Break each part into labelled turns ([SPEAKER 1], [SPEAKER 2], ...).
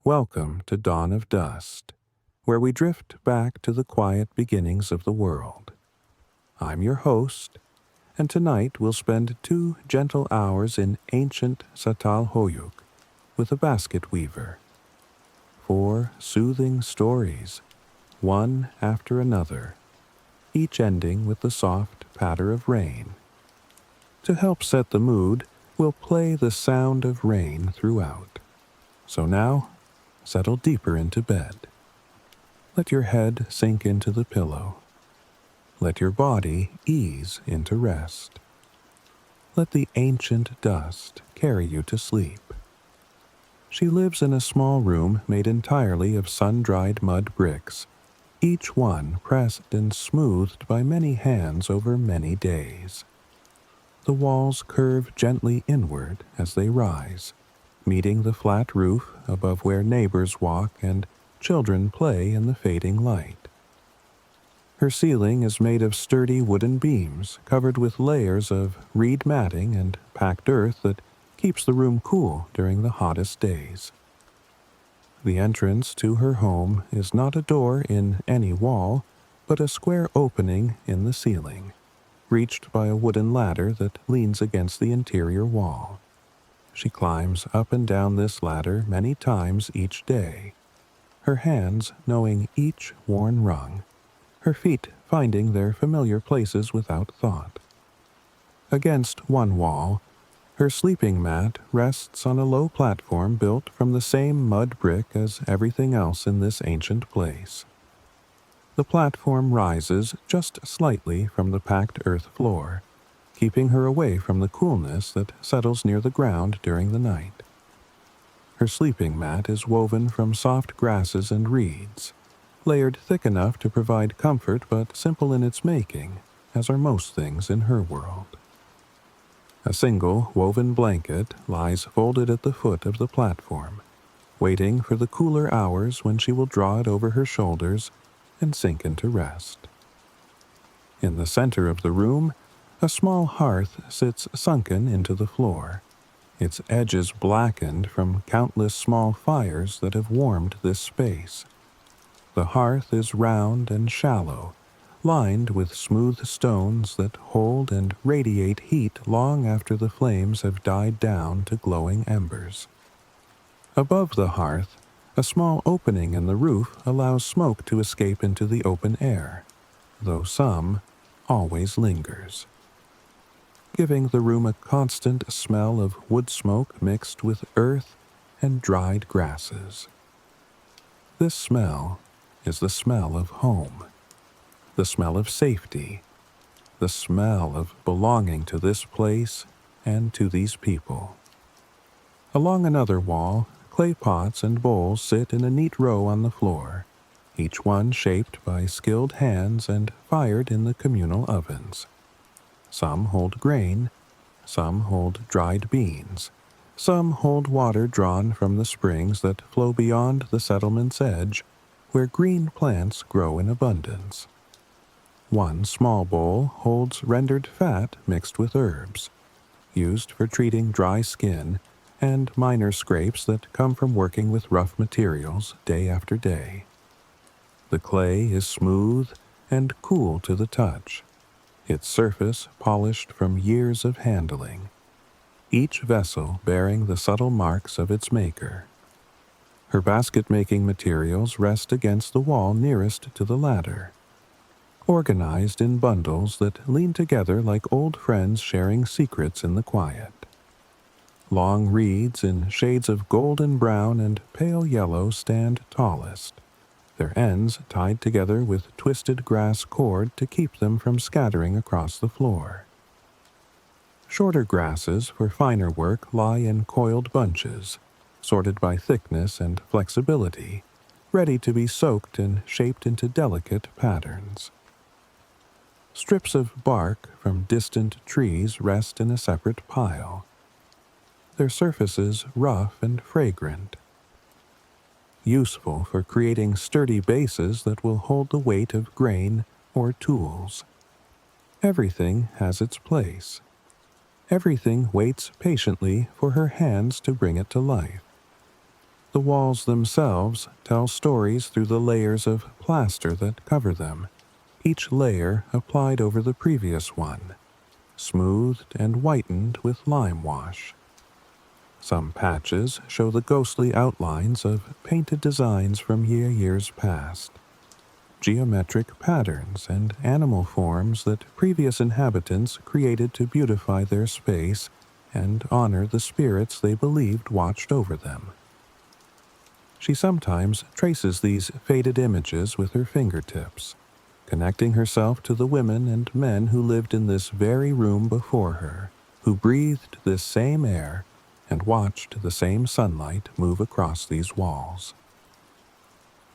[SPEAKER 1] Welcome to Dawn of Dust, where we drift back to the quiet beginnings of the world. I'm your host, and tonight we'll spend 2 gentle hours in ancient Çatalhöyük with a basket weaver. 4 soothing stories, one after another, each ending with the soft patter of rain. To help set the mood, we'll play the sound of rain throughout. So now, settle deeper into bed. Let your head sink into the pillow. Let your body ease into rest. Let the ancient dust carry you to sleep. She lives in a small room made entirely of sun-dried mud bricks, each one pressed and smoothed by many hands over many days. The walls curve gently inward as they rise, meeting the flat roof above where neighbors walk and children play in the fading light. Her ceiling is made of sturdy wooden beams covered with layers of reed matting and packed earth that keeps the room cool during the hottest days. The entrance to her home is not a door in any wall, but a square opening in the ceiling, reached by a wooden ladder that leans against the interior wall. She climbs up and down this ladder many times each day, her hands knowing each worn rung, her feet finding their familiar places without thought. Against one wall, her sleeping mat rests on a low platform built from the same mud brick as everything else in this ancient place. The platform rises just slightly from the packed earth floor, keeping her away from the coolness that settles near the ground during the night. Her sleeping mat is woven from soft grasses and reeds, layered thick enough to provide comfort but simple in its making, as are most things in her world. A single woven blanket lies folded at the foot of the platform, waiting for the cooler hours when she will draw it over her shoulders and sink into rest. In the center of the room, a small hearth sits sunken into the floor, its edges blackened from countless small fires that have warmed this space. The hearth is round and shallow, lined with smooth stones that hold and radiate heat long after the flames have died down to glowing embers. Above the hearth, a small opening in the roof allows smoke to escape into the open air, though some always lingers, giving the room a constant smell of wood smoke mixed with earth and dried grasses. This smell is the smell of home, the smell of safety, the smell of belonging to this place and to these people. Along another wall, clay pots and bowls sit in a neat row on the floor, each one shaped by skilled hands and fired in the communal ovens. Some hold grain, some hold dried beans, some hold water drawn from the springs that flow beyond the settlement's edge, where green plants grow in abundance. One small bowl holds rendered fat mixed with herbs, used for treating dry skin and minor scrapes that come from working with rough materials day after day. The clay is smooth and cool to the touch, its surface polished from years of handling, each vessel bearing the subtle marks of its maker. Her basket-making materials rest against the wall nearest to the ladder, organized in bundles that lean together like old friends sharing secrets in the quiet. Long reeds in shades of golden brown and pale yellow stand tallest, their ends tied together with twisted grass cord to keep them from scattering across the floor. Shorter grasses for finer work lie in coiled bunches, sorted by thickness and flexibility, ready to be soaked and shaped into delicate patterns. Strips of bark from distant trees rest in a separate pile, their surfaces rough and fragrant, useful for creating sturdy bases that will hold the weight of grain or tools. Everything has its place. Everything waits patiently for her hands to bring it to life. The walls themselves tell stories through the layers of plaster that cover them, each layer applied over the previous one, smoothed and whitened with lime wash. Some patches show the ghostly outlines of painted designs from years past, geometric patterns and animal forms that previous inhabitants created to beautify their space and honor the spirits they believed watched over them. She sometimes traces these faded images with her fingertips, connecting herself to the women and men who lived in this very room before her, who breathed this same air and watched the same sunlight move across these walls.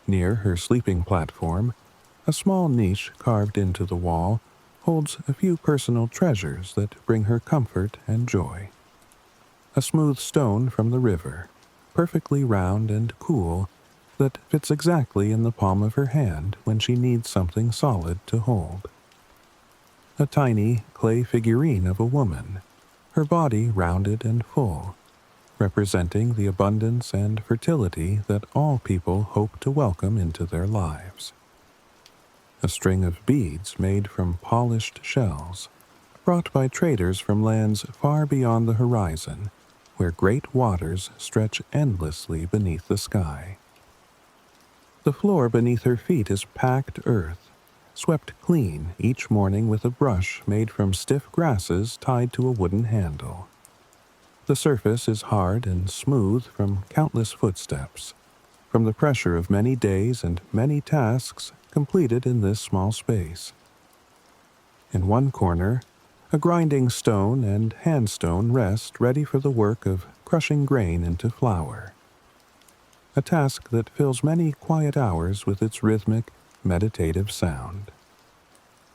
[SPEAKER 1] Near her sleeping platform, a small niche carved into the wall holds a few personal treasures that bring her comfort and joy. A smooth stone from the river, perfectly round and cool, that fits exactly in the palm of her hand when she needs something solid to hold. A tiny clay figurine of a woman, her body rounded and full, representing the abundance and fertility that all people hope to welcome into their lives. A string of beads made from polished shells, brought by traders from lands far beyond the horizon, where great waters stretch endlessly beneath the sky. The floor beneath her feet is packed earth, swept clean each morning with a brush made from stiff grasses tied to a wooden handle. The surface is hard and smooth from countless footsteps, from the pressure of many days and many tasks completed in this small space. In one corner, a grinding stone and handstone rest ready for the work of crushing grain into flour, a task that fills many quiet hours with its rhythmic, meditative sound.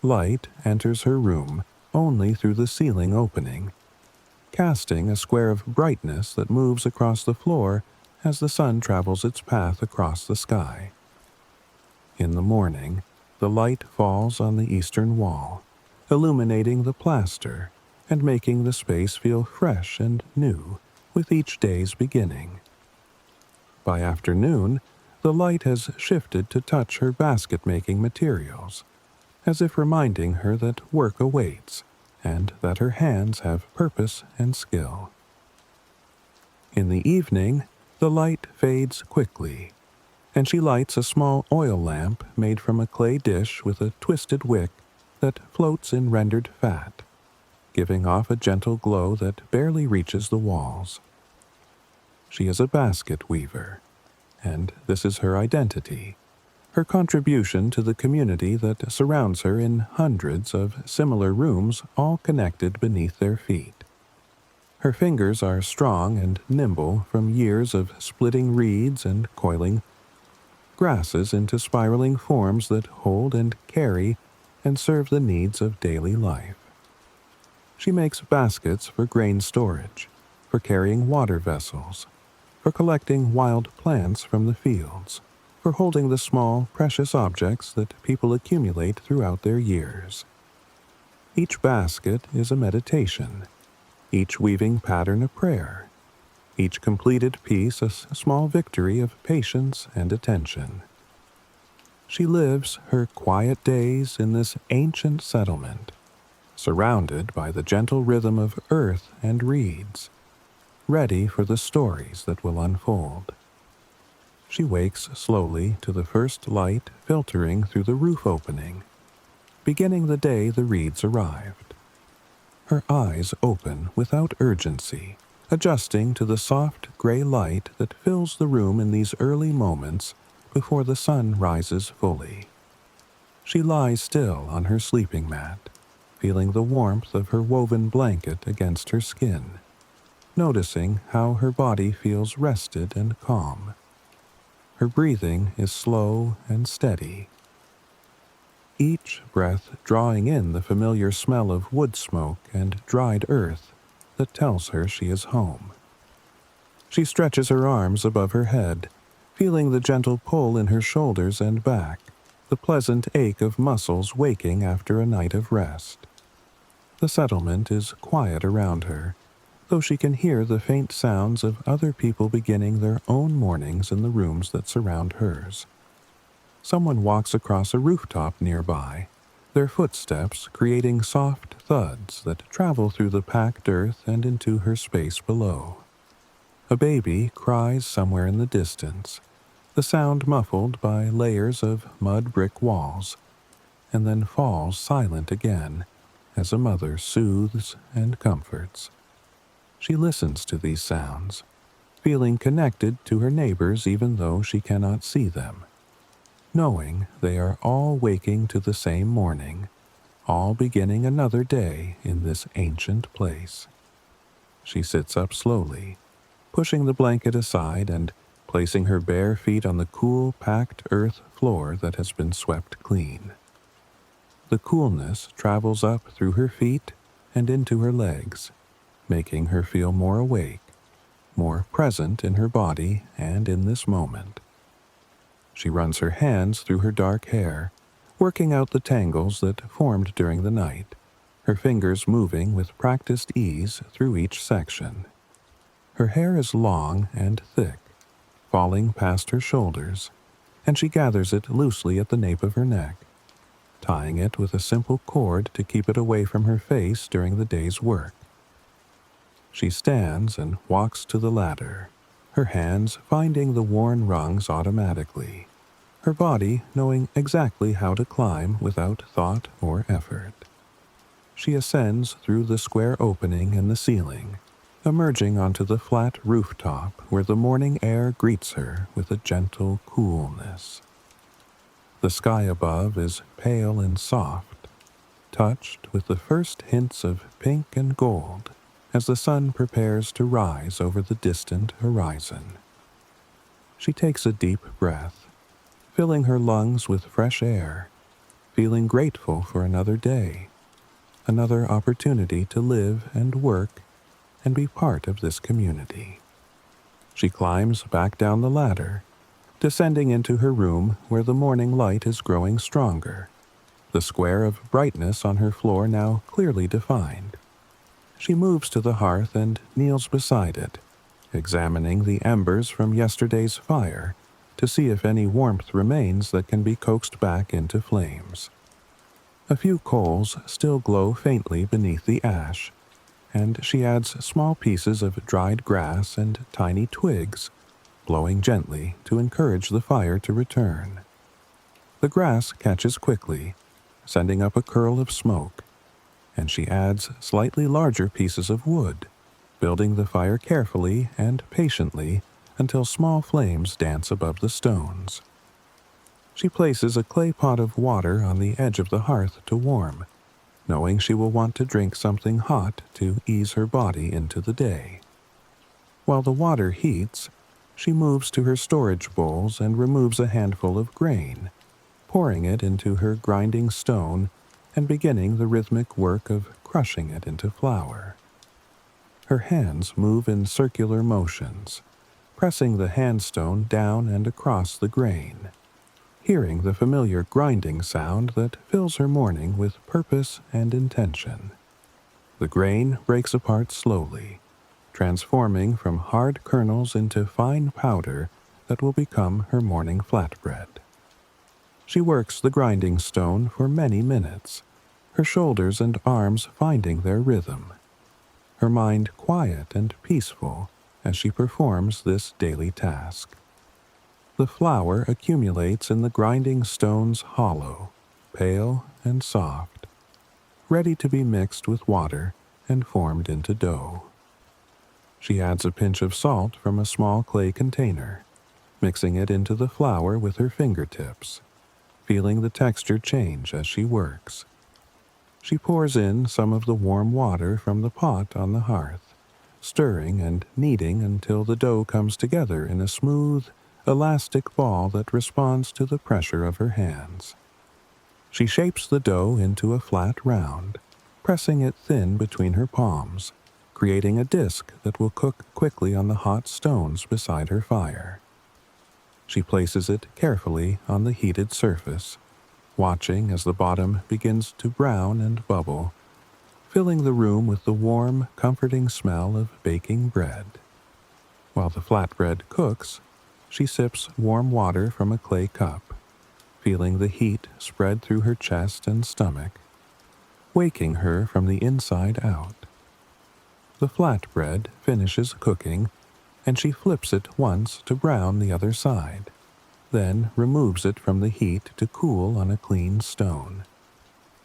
[SPEAKER 1] Light enters her room only through the ceiling opening, casting a square of brightness that moves across the floor as the sun travels its path across the sky. In the morning, the light falls on the eastern wall, illuminating the plaster and making the space feel fresh and new with each day's beginning. By afternoon, the light has shifted to touch her basket-making materials, as if reminding her that work awaits and that her hands have purpose and skill. In the evening, the light fades quickly, and she lights a small oil lamp made from a clay dish with a twisted wick that floats in rendered fat, giving off a gentle glow that barely reaches the walls. She is a basket weaver, and this is her identity, her contribution to the community that surrounds her in hundreds of similar rooms all connected beneath their feet. Her fingers are strong and nimble from years of splitting reeds and coiling grasses into spiraling forms that hold and carry and serve the needs of daily life. She makes baskets for grain storage, for carrying water vessels, for collecting wild plants from the fields, for holding the small, precious objects that people accumulate throughout their years. Each basket is a meditation, each weaving pattern a prayer, each completed piece a small victory of patience and attention. She lives her quiet days in this ancient settlement, surrounded by the gentle rhythm of earth and reeds, ready for the stories that will unfold. She wakes slowly to the first light filtering through the roof opening, beginning the day the reeds arrived. Her eyes open without urgency, adjusting to the soft gray light that fills the room in these early moments before the sun rises fully. She lies still on her sleeping mat, feeling the warmth of her woven blanket against her skin, noticing how her body feels rested and calm. Her breathing is slow and steady, each breath drawing in the familiar smell of wood smoke and dried earth that tells her she is home. She stretches her arms above her head, feeling the gentle pull in her shoulders and back, the pleasant ache of muscles waking after a night of rest. The settlement is quiet around her, though she can hear the faint sounds of other people beginning their own mornings in the rooms that surround hers. Someone walks across a rooftop nearby, their footsteps creating soft thuds that travel through the packed earth and into her space below. A baby cries somewhere in the distance, the sound muffled by layers of mud brick walls, and then falls silent again as a mother soothes and comforts. She listens to these sounds, feeling connected to her neighbors even though she cannot see them, knowing they are all waking to the same morning, all beginning another day in this ancient place. She sits up slowly, pushing the blanket aside and placing her bare feet on the cool, packed earth floor that has been swept clean. The coolness travels up through her feet and into her legs, making her feel more awake, more present in her body and in this moment. She runs her hands through her dark hair, working out the tangles that formed during the night, her fingers moving with practiced ease through each section. Her hair is long and thick, falling past her shoulders, and she gathers it loosely at the nape of her neck, tying it with a simple cord to keep it away from her face during the day's work. She stands and walks to the ladder, her hands finding the worn rungs automatically, her body knowing exactly how to climb without thought or effort. She ascends through the square opening in the ceiling, emerging onto the flat rooftop where the morning air greets her with a gentle coolness. The sky above is pale and soft, touched with the first hints of pink and gold as the sun prepares to rise over the distant horizon. She takes a deep breath, filling her lungs with fresh air, feeling grateful for another day, another opportunity to live and work and be part of this community. She climbs back down the ladder, descending into her room where the morning light is growing stronger, the square of brightness on her floor now clearly defined. She moves to the hearth and kneels beside it, examining the embers from yesterday's fire to see if any warmth remains that can be coaxed back into flames. A few coals still glow faintly beneath the ash, and she adds small pieces of dried grass and tiny twigs, blowing gently to encourage the fire to return. The grass catches quickly, sending up a curl of smoke, and she adds slightly larger pieces of wood, building the fire carefully and patiently until small flames dance above the stones. She places a clay pot of water on the edge of the hearth to warm, knowing she will want to drink something hot to ease her body into the day. While the water heats, she moves to her storage bowls and removes a handful of grain, pouring it into her grinding stone and beginning the rhythmic work of crushing it into flour. Her hands move in circular motions, pressing the handstone down and across the grain, hearing the familiar grinding sound that fills her morning with purpose and intention. The grain breaks apart slowly, transforming from hard kernels into fine powder that will become her morning flatbread. She works the grinding stone for many minutes, her shoulders and arms finding their rhythm, her mind quiet and peaceful as she performs this daily task. The flour accumulates in the grinding stone's hollow, pale and soft, ready to be mixed with water and formed into dough. She adds a pinch of salt from a small clay container, mixing it into the flour with her fingertips, feeling the texture change as she works. She pours in some of the warm water from the pot on the hearth, stirring and kneading until the dough comes together in a smooth, elastic ball that responds to the pressure of her hands. She shapes the dough into a flat round, pressing it thin between her palms, creating a disc that will cook quickly on the hot stones beside her fire. She places it carefully on the heated surface, watching as the bottom begins to brown and bubble, filling the room with the warm, comforting smell of baking bread. While the flatbread cooks, she sips warm water from a clay cup, feeling the heat spread through her chest and stomach, waking her from the inside out. The flatbread finishes cooking, and she flips it once to brown the other side, then removes it from the heat to cool on a clean stone.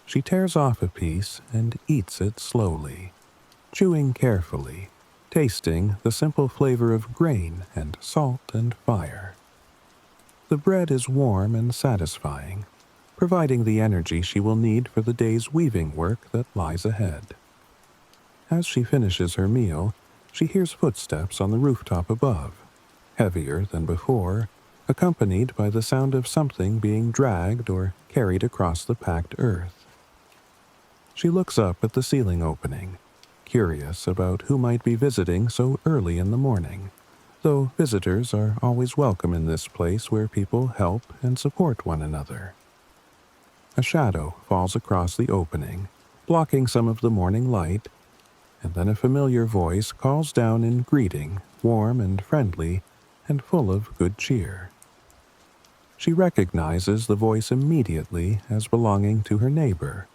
[SPEAKER 1] She tears off a piece and eats it slowly, chewing carefully, tasting the simple flavor of grain and salt and fire. The bread is warm and satisfying, providing the energy she will need for the day's weaving work that lies ahead. As she finishes her meal, she hears footsteps on the rooftop above, heavier than before, accompanied by the sound of something being dragged or carried across the packed earth. She looks up at the ceiling opening, curious about who might be visiting so early in the morning, though visitors are always welcome in this place where people help and support one another. A shadow falls across the opening, blocking some of the morning light, and then a familiar voice calls down in greeting, warm and friendly, and full of good cheer. She recognizes the voice immediately as belonging to her neighbor,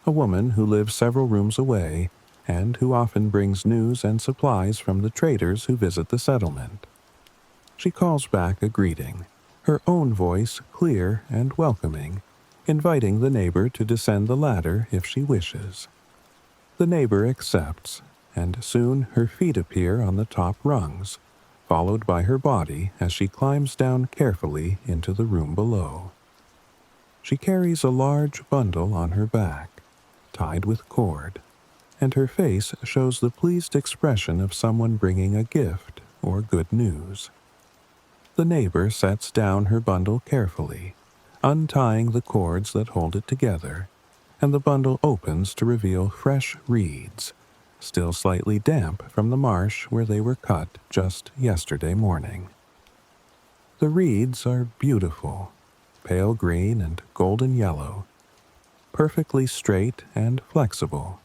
[SPEAKER 1] a woman who lives several rooms away and who often brings news and supplies from the traders who visit the settlement. She calls back a greeting, her own voice clear and welcoming, inviting the neighbor to descend the ladder if she wishes. The neighbor accepts, and soon her feet appear on the top rungs, followed by her body as she climbs down carefully into the room below. She carries a large bundle on her back, tied with cord, and her face shows the pleased expression of someone bringing a gift or good news. The neighbor sets down her bundle carefully, untying the cords that hold it together, and the bundle opens to reveal fresh reeds, still slightly damp from the marsh where they were cut just yesterday morning. The reeds are beautiful, pale green and golden yellow, perfectly straight and flexible,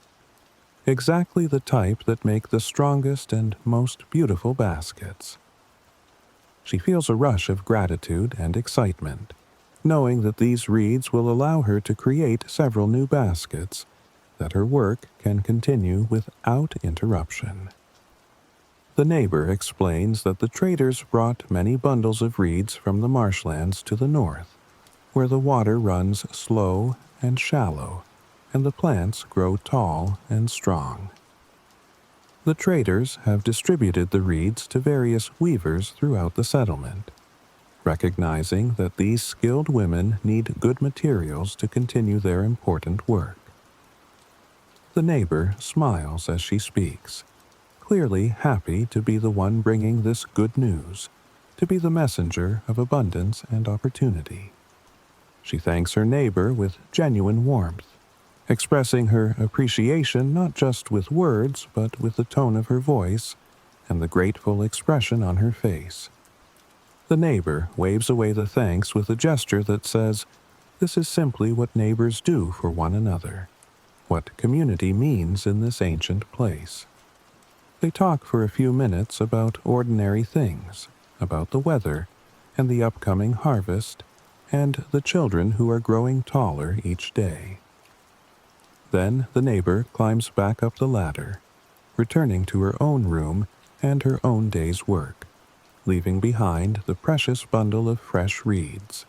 [SPEAKER 1] exactly the type that make the strongest and most beautiful baskets. She feels a rush of gratitude and excitement, knowing that these reeds will allow her to create several new baskets, that her work can continue without interruption. The neighbor explains that the traders brought many bundles of reeds from the marshlands to the north, where the water runs slow and shallow, and the plants grow tall and strong. The traders have distributed the reeds to various weavers throughout the settlement, recognizing that these skilled women need good materials to continue their important work. The neighbor smiles as she speaks, clearly happy to be the one bringing this good news, to be the messenger of abundance and opportunity. She thanks her neighbor with genuine warmth, expressing her appreciation not just with words but with the tone of her voice and the grateful expression on her face. The neighbor waves away the thanks with a gesture that says, "This is simply what neighbors do for one another, what community means in this ancient place." They talk for a few minutes about ordinary things, about the weather and the upcoming harvest, and the children who are growing taller each day. Then the neighbor climbs back up the ladder, returning to her own room and her own day's work, leaving behind the precious bundle of fresh reeds.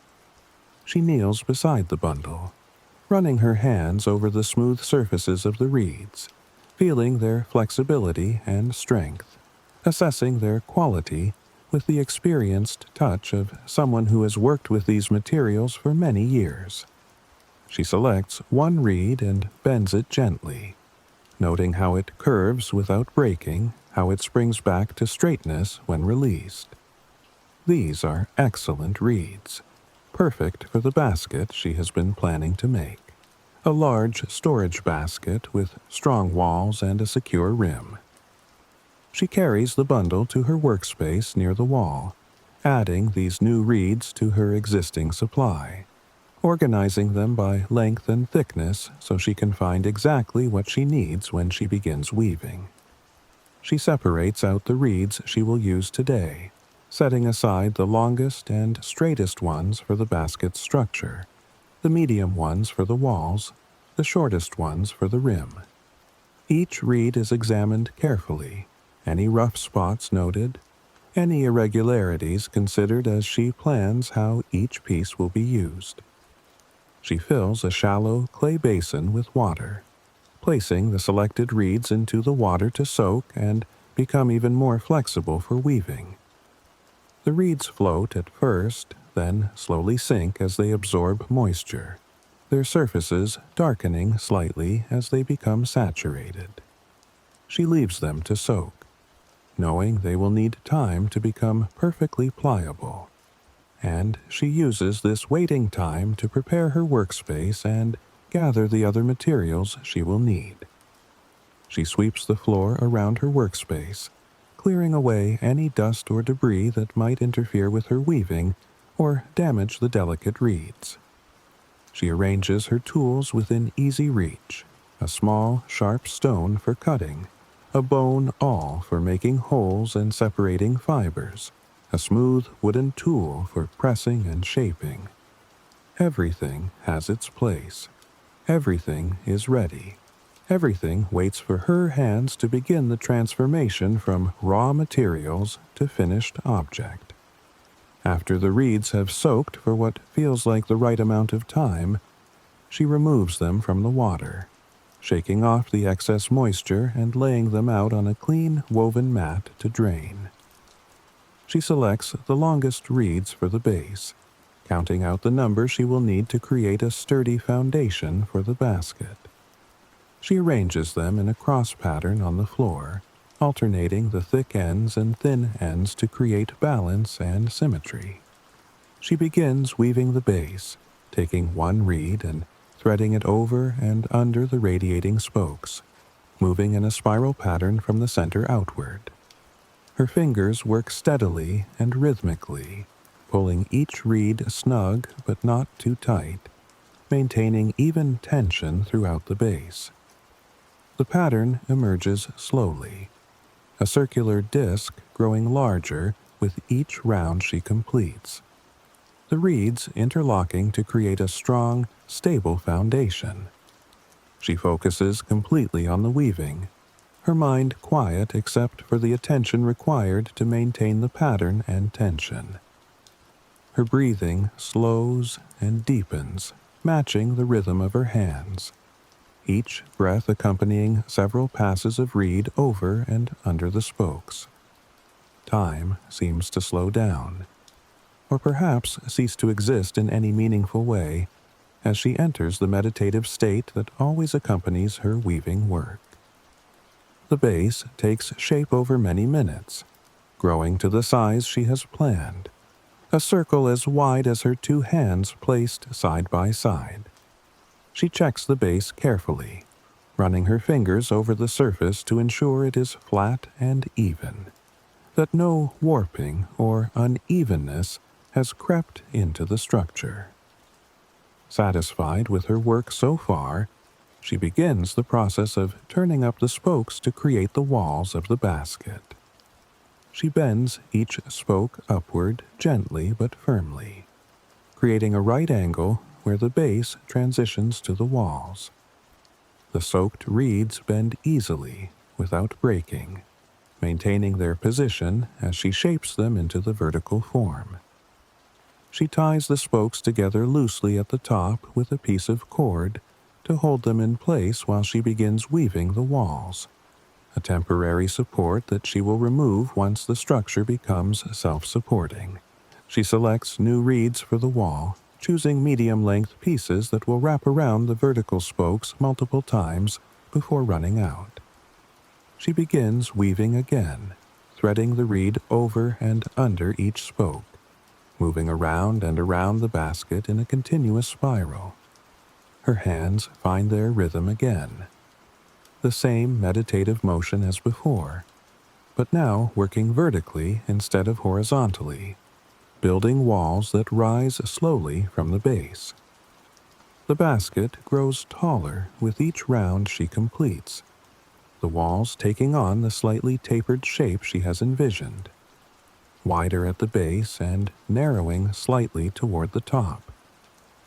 [SPEAKER 1] She kneels beside the bundle, running her hands over the smooth surfaces of the reeds, feeling their flexibility and strength, assessing their quality with the experienced touch of someone who has worked with these materials for many years. She selects one reed and bends it gently, noting how it curves without breaking, how it springs back to straightness when released. These are excellent reeds, perfect for the basket she has been planning to make, a large storage basket with strong walls and a secure rim. She carries the bundle to her workspace near the wall, adding these new reeds to her existing supply, organizing them by length and thickness so she can find exactly what she needs when she begins weaving. She separates out the reeds she will use today, setting aside the longest and straightest ones for the basket's structure, the medium ones for the walls, the shortest ones for the rim. Each reed is examined carefully, any rough spots noted, any irregularities considered as she plans how each piece will be used. She fills a shallow clay basin with water, placing the selected reeds into the water to soak and become even more flexible for weaving. The reeds float at first, then slowly sink as they absorb moisture, their surfaces darkening slightly as they become saturated. She leaves them to soak, knowing they will need time to become perfectly pliable, and she uses this waiting time to prepare her workspace and gather the other materials she will need. She sweeps the floor around her workspace, clearing away any dust or debris that might interfere with her weaving or damage the delicate reeds. She arranges her tools within easy reach, a small, sharp stone for cutting, a bone awl for making holes and separating fibers, a smooth wooden tool for pressing and shaping. Everything has its place. Everything is ready. Everything waits for her hands to begin the transformation from raw materials to finished object. After the reeds have soaked for what feels like the right amount of time, she removes them from the water, shaking off the excess moisture and laying them out on a clean woven mat to drain. She selects the longest reeds for the base, counting out the number she will need to create a sturdy foundation for the basket. She arranges them in a cross pattern on the floor, alternating the thick ends and thin ends to create balance and symmetry. She begins weaving the base, taking one reed and threading it over and under the radiating spokes, moving in a spiral pattern from the center outward. Her fingers work steadily and rhythmically, pulling each reed snug but not too tight, maintaining even tension throughout the base. The pattern emerges slowly, a circular disc growing larger with each round she completes. The reeds interlocking to create a strong, stable foundation. She focuses completely on the weaving, her mind quiet except for the attention required to maintain the pattern and tension. Her breathing slows and deepens, matching the rhythm of her hands, each breath accompanying several passes of reed over and under the spokes. Time seems to slow down, or perhaps cease to exist in any meaningful way, as she enters the meditative state that always accompanies her weaving work. The base takes shape over many minutes, growing to the size she has planned, a circle as wide as her two hands placed side by side. She checks the base carefully, running her fingers over the surface to ensure it is flat and even, that no warping or unevenness has crept into the structure. Satisfied with her work so far, she begins the process of turning up the spokes to create the walls of the basket. She bends each spoke upward gently but firmly, creating a right angle where the base transitions to the walls. The soaked reeds bend easily without breaking, maintaining their position as she shapes them into the vertical form. She ties the spokes together loosely at the top with a piece of cord to hold them in place while she begins weaving the walls, a temporary support that she will remove once the structure becomes self-supporting. She selects new reeds for the wall, choosing medium-length pieces that will wrap around the vertical spokes multiple times before running out. She begins weaving again, threading the reed over and under each spoke, moving around and around the basket in a continuous spiral. Her hands find their rhythm again, the same meditative motion as before, but now working vertically instead of horizontally, building walls that rise slowly from the base. The basket grows taller with each round she completes, the walls taking on the slightly tapered shape she has envisioned, wider at the base and narrowing slightly toward the top.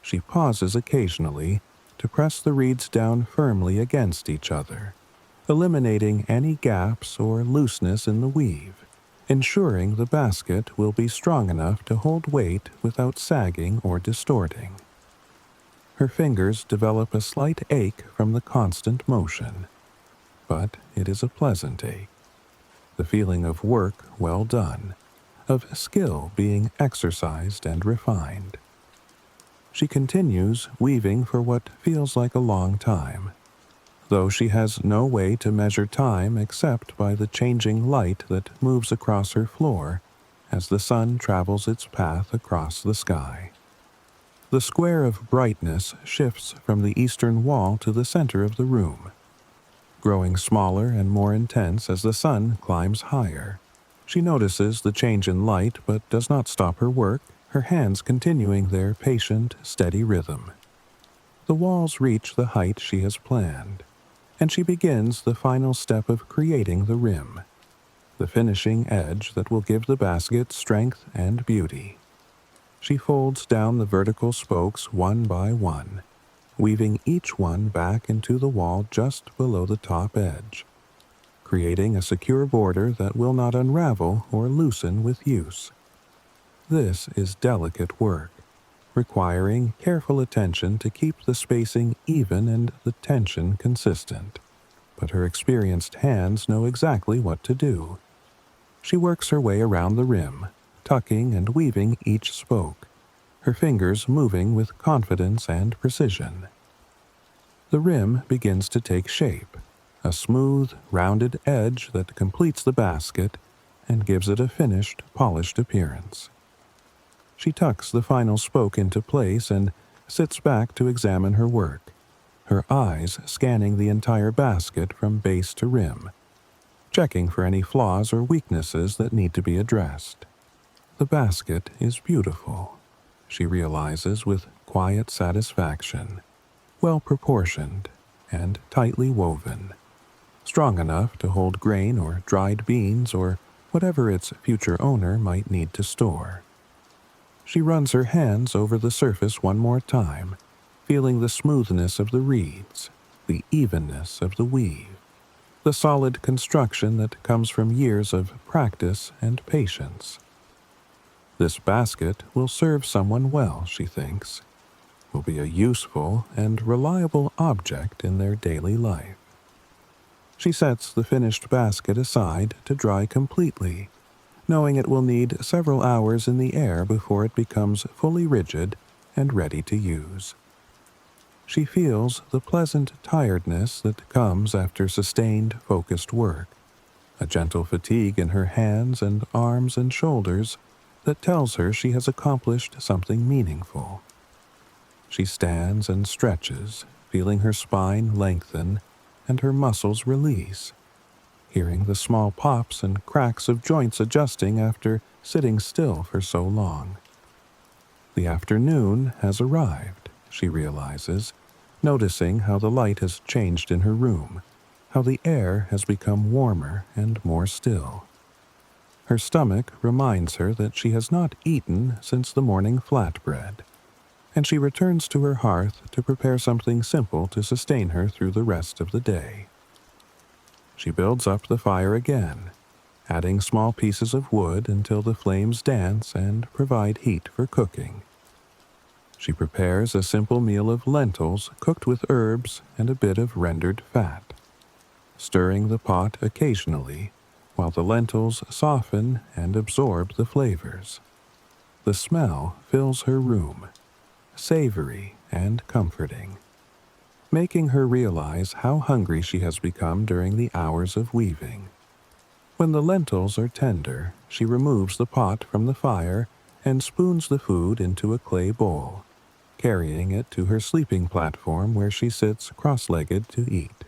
[SPEAKER 1] She pauses occasionally to press the reeds down firmly against each other, eliminating any gaps or looseness in the weave, ensuring the basket will be strong enough to hold weight without sagging or distorting. Her fingers develop a slight ache from the constant motion, but it is a pleasant ache, the feeling of work well done, of skill being exercised and refined. She continues weaving for what feels like a long time, though she has no way to measure time except by the changing light that moves across her floor as the sun travels its path across the sky. The square of brightness shifts from the eastern wall to the center of the room, growing smaller and more intense as the sun climbs higher. She notices the change in light but does not stop her work, her hands continuing their patient, steady rhythm. The walls reach the height she has planned, and she begins the final step of creating the rim, the finishing edge that will give the basket strength and beauty. She folds down the vertical spokes one by one, weaving each one back into the wall just below the top edge, creating a secure border that will not unravel or loosen with use. This is delicate work, requiring careful attention to keep the spacing even and the tension consistent. But her experienced hands know exactly what to do. She works her way around the rim, tucking and weaving each spoke, her fingers moving with confidence and precision. The rim begins to take shape, a smooth, rounded edge that completes the basket and gives it a finished, polished appearance. She tucks the final spoke into place and sits back to examine her work, her eyes scanning the entire basket from base to rim, checking for any flaws or weaknesses that need to be addressed. The basket is beautiful, she realizes with quiet satisfaction, well proportioned and tightly woven, strong enough to hold grain or dried beans or whatever its future owner might need to store. She runs her hands over the surface one more time, feeling the smoothness of the reeds, the evenness of the weave, the solid construction that comes from years of practice and patience. This basket will serve someone well, she thinks, will be a useful and reliable object in their daily life. She sets the finished basket aside to dry completely, knowing it will need several hours in the air before it becomes fully rigid and ready to use. She feels the pleasant tiredness that comes after sustained, focused work, a gentle fatigue in her hands and arms and shoulders that tells her she has accomplished something meaningful. She stands and stretches, feeling her spine lengthen and her muscles release, hearing the small pops and cracks of joints adjusting after sitting still for so long. The afternoon has arrived, she realizes, noticing how the light has changed in her room, how the air has become warmer and more still. Her stomach reminds her that she has not eaten since the morning flatbread, and she returns to her hearth to prepare something simple to sustain her through the rest of the day. She builds up the fire again, adding small pieces of wood until the flames dance and provide heat for cooking. She prepares a simple meal of lentils cooked with herbs and a bit of rendered fat, stirring the pot occasionally while the lentils soften and absorb the flavors. The smell fills her room, savory and comforting, making her realize how hungry she has become during the hours of weaving. When the lentils are tender, she removes the pot from the fire and spoons the food into a clay bowl, carrying it to her sleeping platform where she sits cross-legged to eat.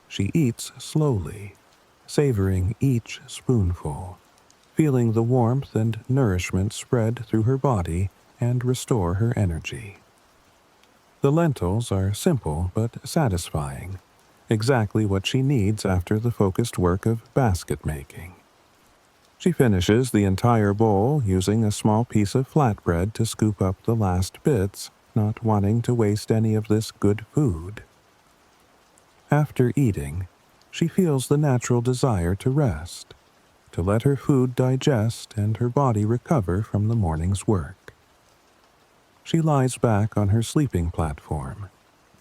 [SPEAKER 1] She eats slowly, savoring each spoonful, feeling the warmth and nourishment spread through her body and restore her energy. The lentils are simple but satisfying, exactly what she needs after the focused work of basket making. She finishes the entire bowl using a small piece of flatbread to scoop up the last bits, not wanting to waste any of this good food. After eating, she feels the natural desire to rest, to let her food digest and her body recover from the morning's work. She lies back on her sleeping platform,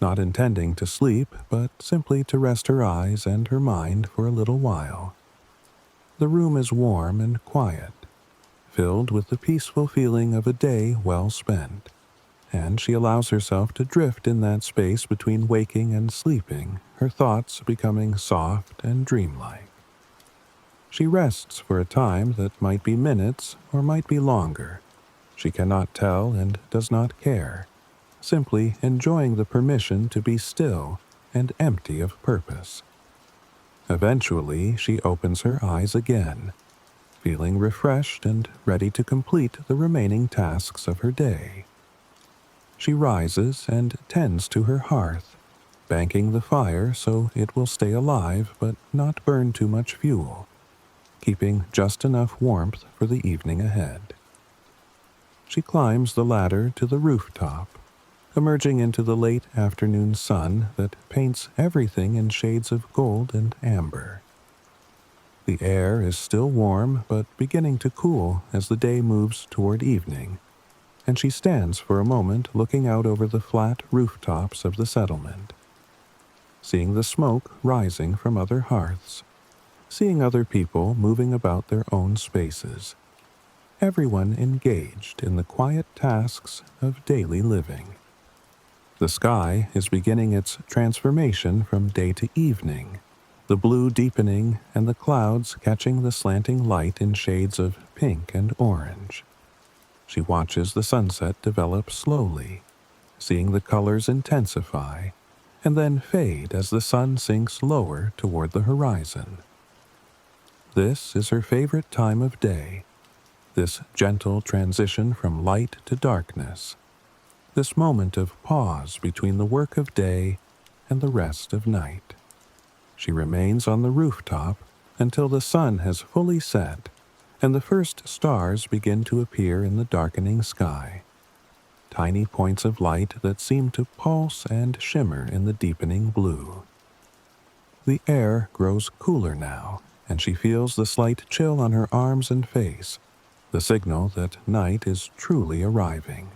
[SPEAKER 1] not intending to sleep, but simply to rest her eyes and her mind for a little while. The room is warm and quiet, filled with the peaceful feeling of a day well spent, and she allows herself to drift in that space between waking and sleeping, her thoughts becoming soft and dreamlike. She rests for a time that might be minutes or might be longer. She cannot tell and does not care, simply enjoying the permission to be still and empty of purpose. Eventually, she opens her eyes again, feeling refreshed and ready to complete the remaining tasks of her day. She rises and tends to her hearth, banking the fire so it will stay alive but not burn too much fuel, keeping just enough warmth for the evening ahead. She climbs the ladder to the rooftop, emerging into the late afternoon sun that paints everything in shades of gold and amber. The air is still warm but beginning to cool as the day moves toward evening, and she stands for a moment looking out over the flat rooftops of the settlement, seeing the smoke rising from other hearths, seeing other people moving about their own spaces, everyone engaged in the quiet tasks of daily living. The sky is beginning its transformation from day to evening, the blue deepening and the clouds catching the slanting light in shades of pink and orange. She watches the sunset develop slowly, seeing the colors intensify and then fade as the sun sinks lower toward the horizon. This is her favorite time of day, this gentle transition from light to darkness, this moment of pause between the work of day and the rest of night. She remains on the rooftop until the sun has fully set and the first stars begin to appear in the darkening sky, tiny points of light that seem to pulse and shimmer in the deepening blue. The air grows cooler now, and she feels the slight chill on her arms and face, the signal that night is truly arriving.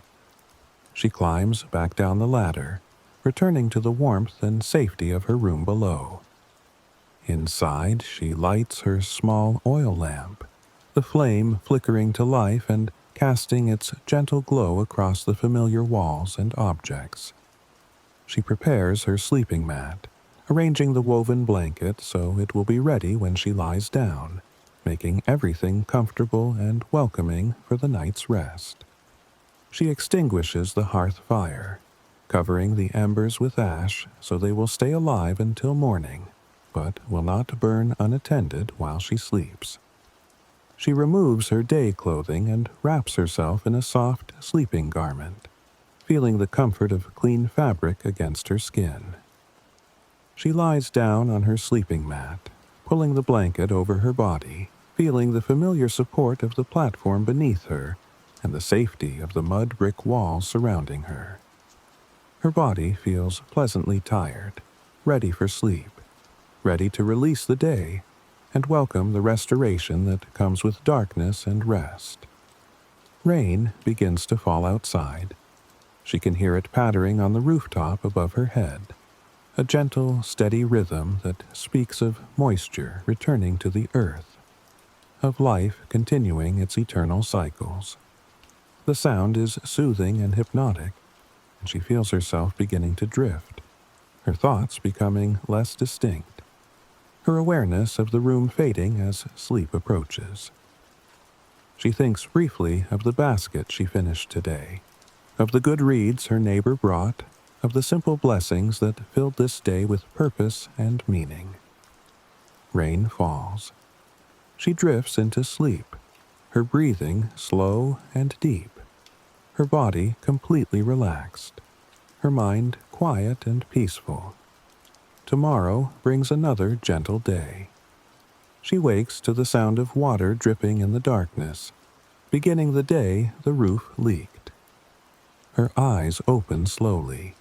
[SPEAKER 1] She climbs back down the ladder, returning to the warmth and safety of her room below. Inside, she lights her small oil lamp, the flame flickering to life and casting its gentle glow across the familiar walls and objects. She prepares her sleeping mat, arranging the woven blanket so it will be ready when she lies down, making everything comfortable and welcoming for the night's rest. She extinguishes the hearth fire, covering the embers with ash so they will stay alive until morning, but will not burn unattended while she sleeps. She removes her day clothing and wraps herself in a soft sleeping garment, feeling the comfort of clean fabric against her skin. She lies down on her sleeping mat, pulling the blanket over her body, feeling the familiar support of the platform beneath her and the safety of the mud brick walls surrounding her. Her body feels pleasantly tired, ready for sleep, ready to release the day and welcome the restoration that comes with darkness and rest. Rain begins to fall outside. She can hear it pattering on the rooftop above her head, a gentle, steady rhythm that speaks of moisture returning to the earth, of life continuing its eternal cycles. The sound is soothing and hypnotic, and she feels herself beginning to drift, her thoughts becoming less distinct, her awareness of the room fading as sleep approaches. She thinks briefly of the basket she finished today, of the good reads her neighbor brought, of the simple blessings that filled this day with purpose and meaning. Rain falls. She drifts into sleep, her breathing slow and deep, her body completely relaxed. her mind quiet and peaceful. Tomorrow brings another gentle day. She wakes to the sound of water dripping in the darkness. Beginning the day, the roof leaked. Her eyes open slowly,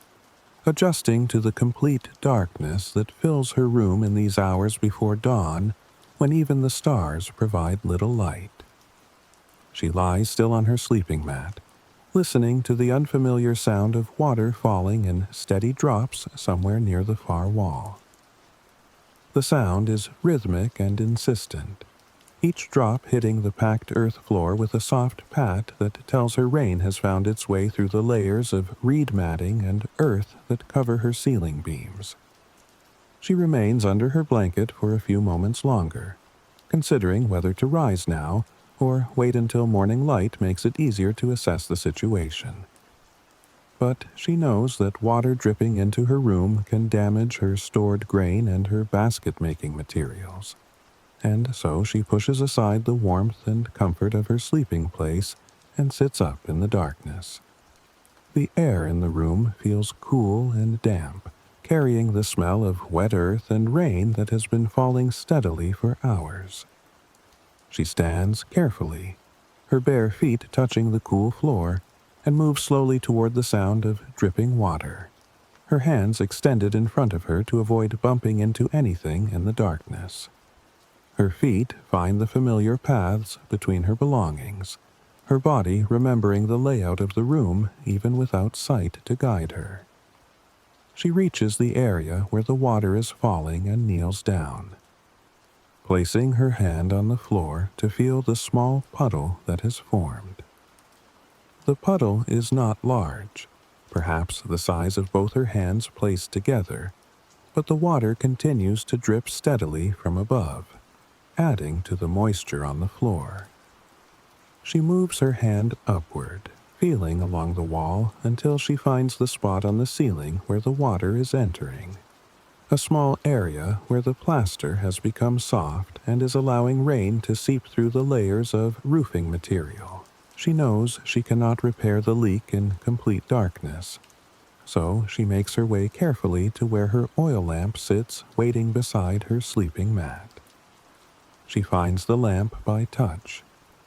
[SPEAKER 1] adjusting to the complete darkness that fills her room in these hours before dawn, when even the stars provide little light. She lies still on her sleeping mat, listening to the unfamiliar sound of water falling in steady drops somewhere near the far wall. The sound is rhythmic and insistent, each drop hitting the packed earth floor with a soft pat that tells her rain has found its way through the layers of reed matting and earth that cover her ceiling beams. She remains under her blanket for a few moments longer, considering whether to rise now or wait until morning light makes it easier to assess the situation. But she knows that water dripping into her room can damage her stored grain and her basket-making materials, and so she pushes aside the warmth and comfort of her sleeping place and sits up in the darkness. The air in the room feels cool and damp, carrying the smell of wet earth and rain that has been falling steadily for hours. She stands carefully, her bare feet touching the cool floor, and moves slowly toward the sound of dripping water, her hands extended in front of her to avoid bumping into anything in the darkness. Her feet find the familiar paths between her belongings, her body remembering the layout of the room even without sight to guide her. She reaches the area where the water is falling and kneels down, placing her hand on the floor to feel the small puddle that has formed. The puddle is not large, perhaps the size of both her hands placed together, but the water continues to drip steadily from above, adding to the moisture on the floor. She moves her hand upward, feeling along the wall until she finds the spot on the ceiling where the water is entering, a small area where the plaster has become soft and is allowing rain to seep through the layers of roofing material. She knows she cannot repair the leak in complete darkness, so she makes her way carefully to where her oil lamp sits waiting beside her sleeping mat. She finds the lamp by touch,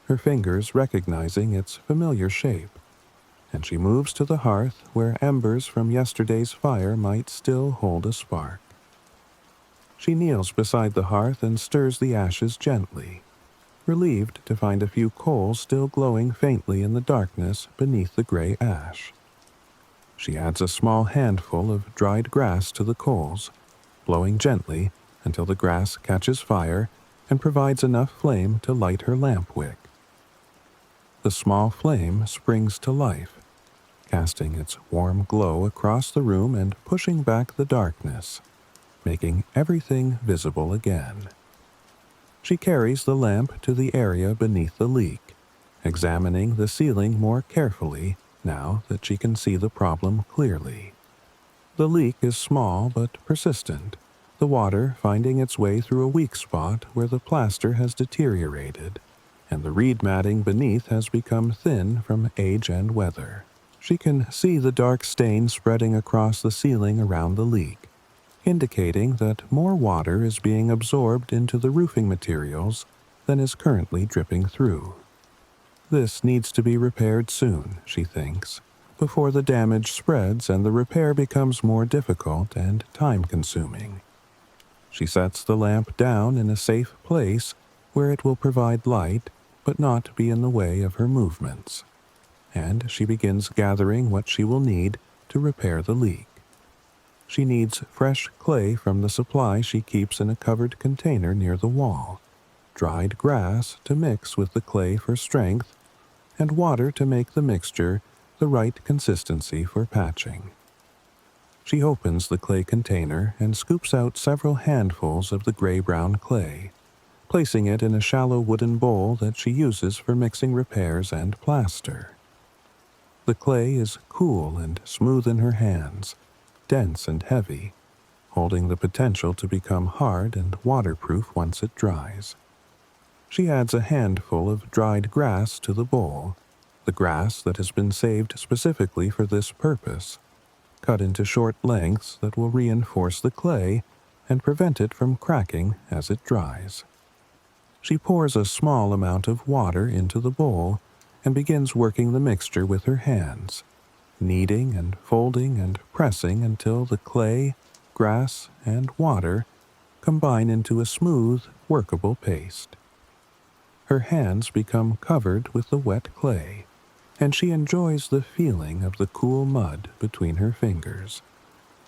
[SPEAKER 1] her fingers recognizing its familiar shape, and she moves to the hearth where embers from yesterday's fire might still hold a spark. She kneels beside the hearth and stirs the ashes gently, relieved to find a few coals still glowing faintly in the darkness beneath the gray ash. She adds a small handful of dried grass to the coals, blowing gently until the grass catches fire and provides enough flame to light her lamp wick. The small flame springs to life, casting its warm glow across the room and pushing back the darkness, making everything visible again. She carries the lamp to the area beneath the leak, examining the ceiling more carefully now that she can see the problem clearly. The leak is small but persistent, the water finding its way through a weak spot where the plaster has deteriorated, and the reed matting beneath has become thin from age and weather. She can see the dark stain spreading across the ceiling around the leak, indicating that more water is being absorbed into the roofing materials than is currently dripping through. This needs to be repaired soon, she thinks, before the damage spreads and the repair becomes more difficult and time-consuming. She sets the lamp down in a safe place where it will provide light but not be in the way of her movements, and she begins gathering what she will need to repair the leak. She needs fresh clay from the supply she keeps in a covered container near the wall, dried grass to mix with the clay for strength, and water to make the mixture the right consistency for patching. She opens the clay container and scoops out several handfuls of the gray-brown clay, placing it in a shallow wooden bowl that she uses for mixing repairs and plaster. The clay is cool and smooth in her hands, dense and heavy, holding the potential to become hard and waterproof once it dries. She adds a handful of dried grass to the bowl, the grass that has been saved specifically for this purpose, cut into short lengths that will reinforce the clay and prevent it from cracking as it dries. She pours a small amount of water into the bowl and begins working the mixture with her hands, kneading and folding and pressing until the clay, grass, and water combine into a smooth, workable paste. Her hands become covered with the wet clay, and she enjoys the feeling of the cool mud between her fingers.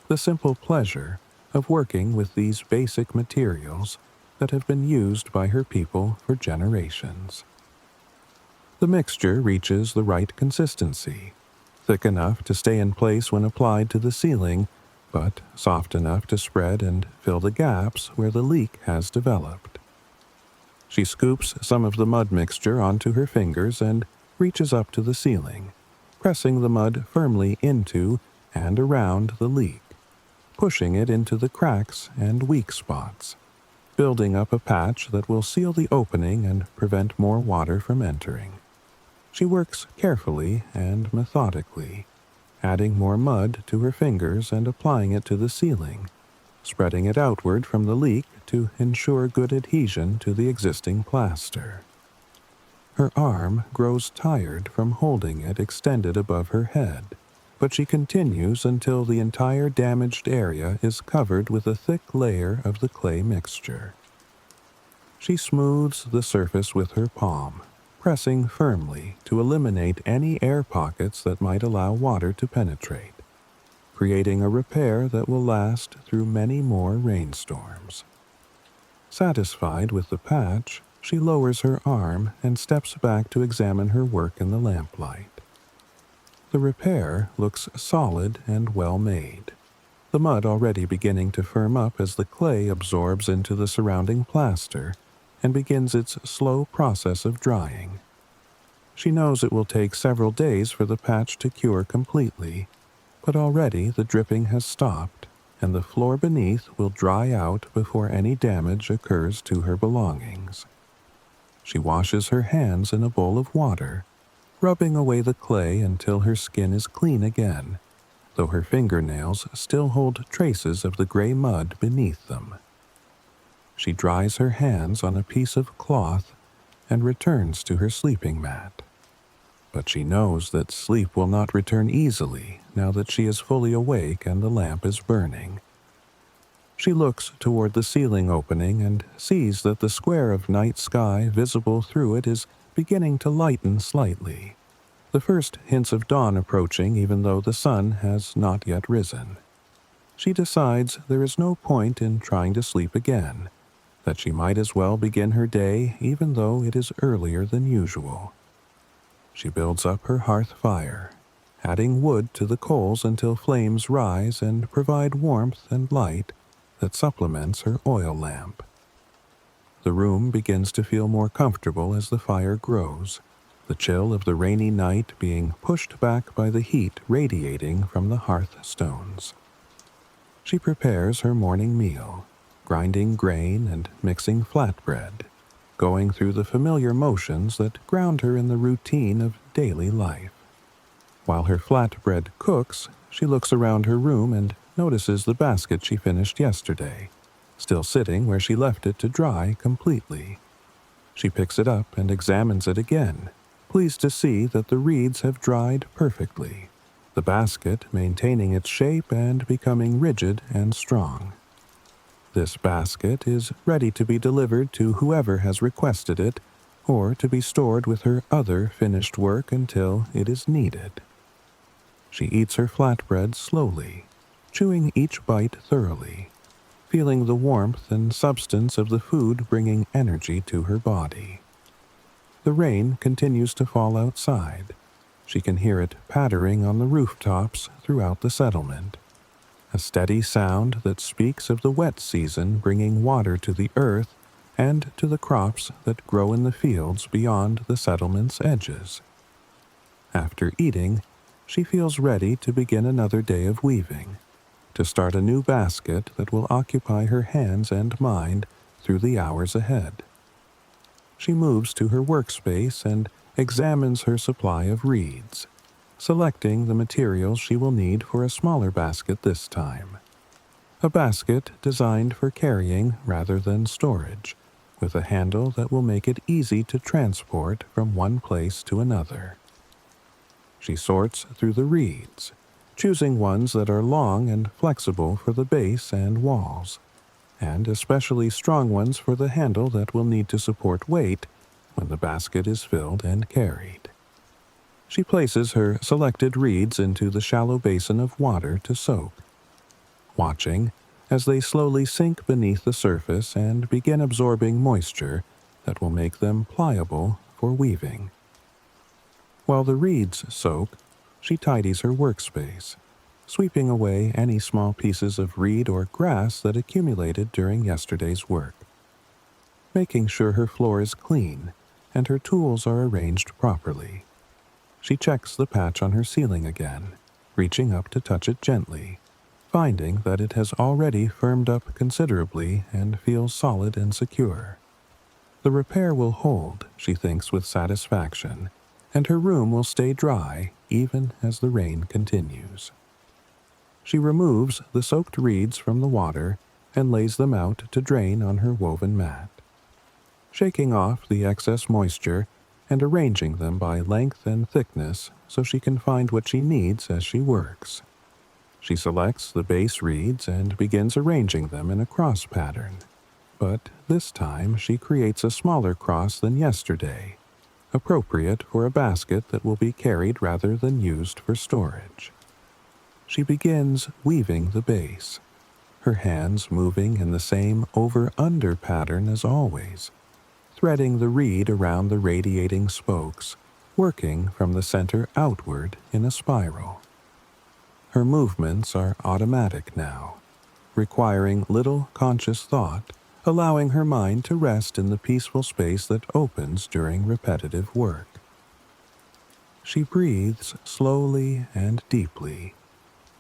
[SPEAKER 1] The simple pleasure of working with these basic materials that have been used by her people for generations. The mixture reaches the right consistency, thick enough to stay in place when applied to the ceiling, but soft enough to spread and fill the gaps where the leak has developed. She scoops some of the mud mixture onto her fingers and reaches up to the ceiling, pressing the mud firmly into and around the leak, pushing it into the cracks and weak spots, building up a patch that will seal the opening and prevent more water from entering. She works carefully and methodically, adding more mud to her fingers and applying it to the ceiling, spreading it outward from the leak to ensure good adhesion to the existing plaster. Her arm grows tired from holding it extended above her head, but she continues until the entire damaged area is covered with a thick layer of the clay mixture. She smooths the surface with her palm, pressing firmly to eliminate any air pockets that might allow water to penetrate, creating a repair that will last through many more rainstorms. Satisfied with the patch, she lowers her arm and steps back to examine her work in the lamplight. The repair looks solid and well made, the mud already beginning to firm up as the clay absorbs into the surrounding plaster and begins its slow process of drying. She knows it will take several days for the patch to cure completely, but already the dripping has stopped and the floor beneath will dry out before any damage occurs to her belongings. She washes her hands in a bowl of water, rubbing away the clay until her skin is clean again, though her fingernails still hold traces of the gray mud beneath them. She dries her hands on a piece of cloth and returns to her sleeping mat. But she knows that sleep will not return easily now that she is fully awake and the lamp is burning. She looks toward the ceiling opening and sees that the square of night sky visible through it is beginning to lighten slightly, the first hints of dawn approaching even though the sun has not yet risen. She decides there is no point in trying to sleep again, that she might as well begin her day even though it is earlier than usual. She builds up her hearth fire, adding wood to the coals until flames rise and provide warmth and light that supplements her oil lamp. The room begins to feel more comfortable as the fire grows, the chill of the rainy night being pushed back by the heat radiating from the hearth stones. She prepares her morning meal, grinding grain and mixing flatbread, going through the familiar motions that ground her in the routine of daily life. While her flatbread cooks, she looks around her room and notices the basket she finished yesterday, still sitting where she left it to dry completely. She picks it up and examines it again, pleased to see that the reeds have dried perfectly, the basket maintaining its shape and becoming rigid and strong. This basket is ready to be delivered to whoever has requested it, or to be stored with her other finished work until it is needed. She eats her flatbread slowly, chewing each bite thoroughly, feeling the warmth and substance of the food bringing energy to her body. The rain continues to fall outside. She can hear it pattering on the rooftops throughout the settlement, a steady sound that speaks of the wet season bringing water to the earth and to the crops that grow in the fields beyond the settlement's edges. After eating, she feels ready to begin another day of weaving, to start a new basket that will occupy her hands and mind through the hours ahead. She moves to her workspace and examines her supply of reeds, selecting the materials she will need for a smaller basket this time. A basket designed for carrying rather than storage, with a handle that will make it easy to transport from one place to another. She sorts through the reeds, choosing ones that are long and flexible for the base and walls, and especially strong ones for the handle that will need to support weight when the basket is filled and carried. She places her selected reeds into the shallow basin of water to soak, watching as they slowly sink beneath the surface and begin absorbing moisture that will make them pliable for weaving. While the reeds soak, she tidies her workspace, sweeping away any small pieces of reed or grass that accumulated during yesterday's work, making sure her floor is clean and her tools are arranged properly. She checks the patch on her ceiling again, reaching up to touch it gently, finding that it has already firmed up considerably and feels solid and secure. The repair will hold, she thinks with satisfaction, and her room will stay dry even as the rain continues. She removes the soaked reeds from the water and lays them out to drain on her woven mat, shaking off the excess moisture and arranging them by length and thickness so she can find what she needs as she works. She selects the base reeds and begins arranging them in a cross pattern, but this time she creates a smaller cross than yesterday, appropriate for a basket that will be carried rather than used for storage. She begins weaving the base, her hands moving in the same over-under pattern as always, threading the reed around the radiating spokes, working from the center outward in a spiral. Her movements are automatic now, requiring little conscious thought, allowing her mind to rest in the peaceful space that opens during repetitive work. She breathes slowly and deeply,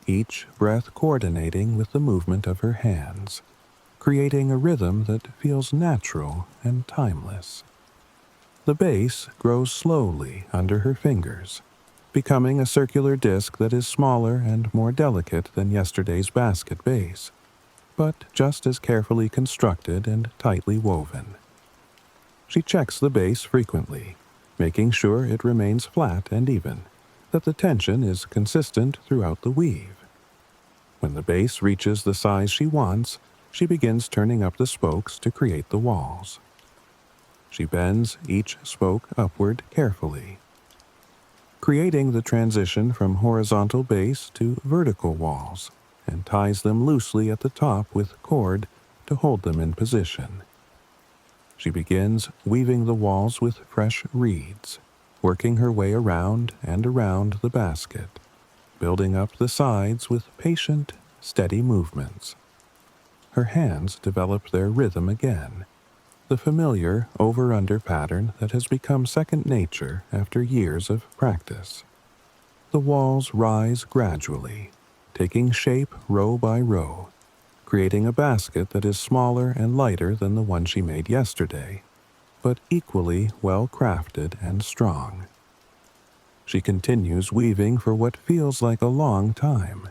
[SPEAKER 1] each breath coordinating with the movement of her hands, creating a rhythm that feels natural and timeless. The base grows slowly under her fingers, becoming a circular disc that is smaller and more delicate than yesterday's basket base, but just as carefully constructed and tightly woven. She checks the base frequently, making sure it remains flat and even, that the tension is consistent throughout the weave. When the base reaches the size she wants, she begins turning up the spokes to create the walls. She bends each spoke upward carefully, creating the transition from horizontal base to vertical walls, and ties them loosely at the top with cord to hold them in position. She begins weaving the walls with fresh reeds, working her way around and around the basket, building up the sides with patient, steady movements. Her hands develop their rhythm again, the familiar over-under pattern that has become second nature after years of practice. The walls rise gradually, taking shape row by row, creating a basket that is smaller and lighter than the one she made yesterday, but equally well crafted and strong. She continues weaving for what feels like a long time,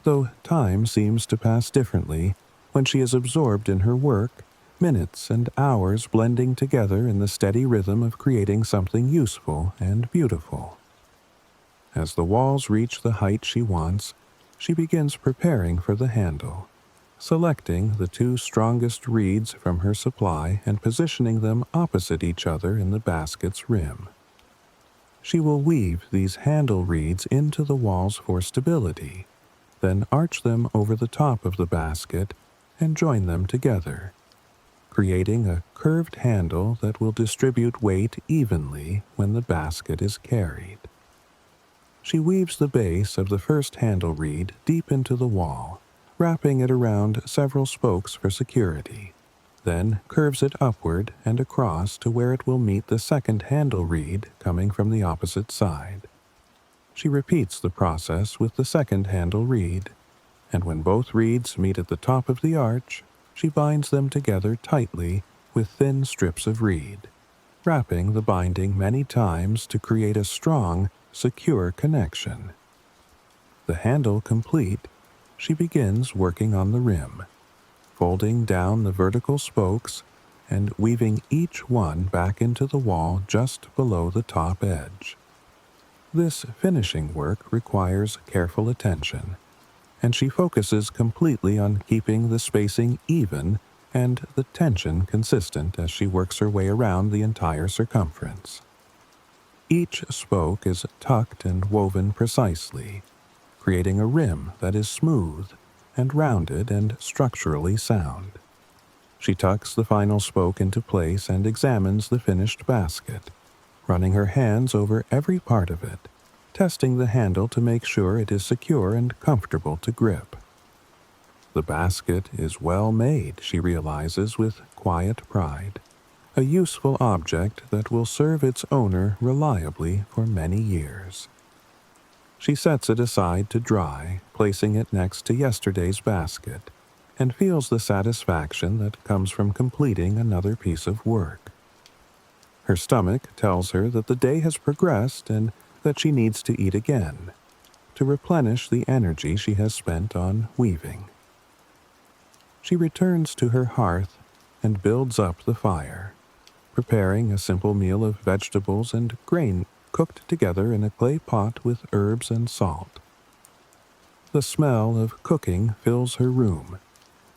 [SPEAKER 1] though time seems to pass differently when she is absorbed in her work, minutes and hours blending together in the steady rhythm of creating something useful and beautiful. As the walls reach the height she wants, she begins preparing for the handle, selecting the two strongest reeds from her supply and positioning them opposite each other in the basket's rim. She will weave these handle reeds into the walls for stability, then arch them over the top of the basket and join them together, creating a curved handle that will distribute weight evenly when the basket is carried. She weaves the base of the first handle reed deep into the wall, wrapping it around several spokes for security, then curves it upward and across to where it will meet the second handle reed coming from the opposite side. She repeats the process with the second handle reed, and when both reeds meet at the top of the arch, she binds them together tightly with thin strips of reed, wrapping the binding many times to create a strong secure connection. The handle complete, she begins working on the rim, folding down the vertical spokes and weaving each one back into the wall just below the top edge. This finishing work requires careful attention, and she focuses completely on keeping the spacing even and the tension consistent as she works her way around the entire circumference. Each spoke is tucked and woven precisely, creating a rim that is smooth and rounded and structurally sound. She tucks the final spoke into place and examines the finished basket, running her hands over every part of it, testing the handle to make sure it is secure and comfortable to grip. The basket is well made, she realizes with quiet pride, a useful object that will serve its owner reliably for many years. She sets it aside to dry, placing it next to yesterday's basket, and feels the satisfaction that comes from completing another piece of work. Her stomach tells her that the day has progressed and that she needs to eat again, to replenish the energy she has spent on weaving. She returns to her hearth and builds up the fire, preparing a simple meal of vegetables and grain cooked together in a clay pot with herbs and salt. The smell of cooking fills her room,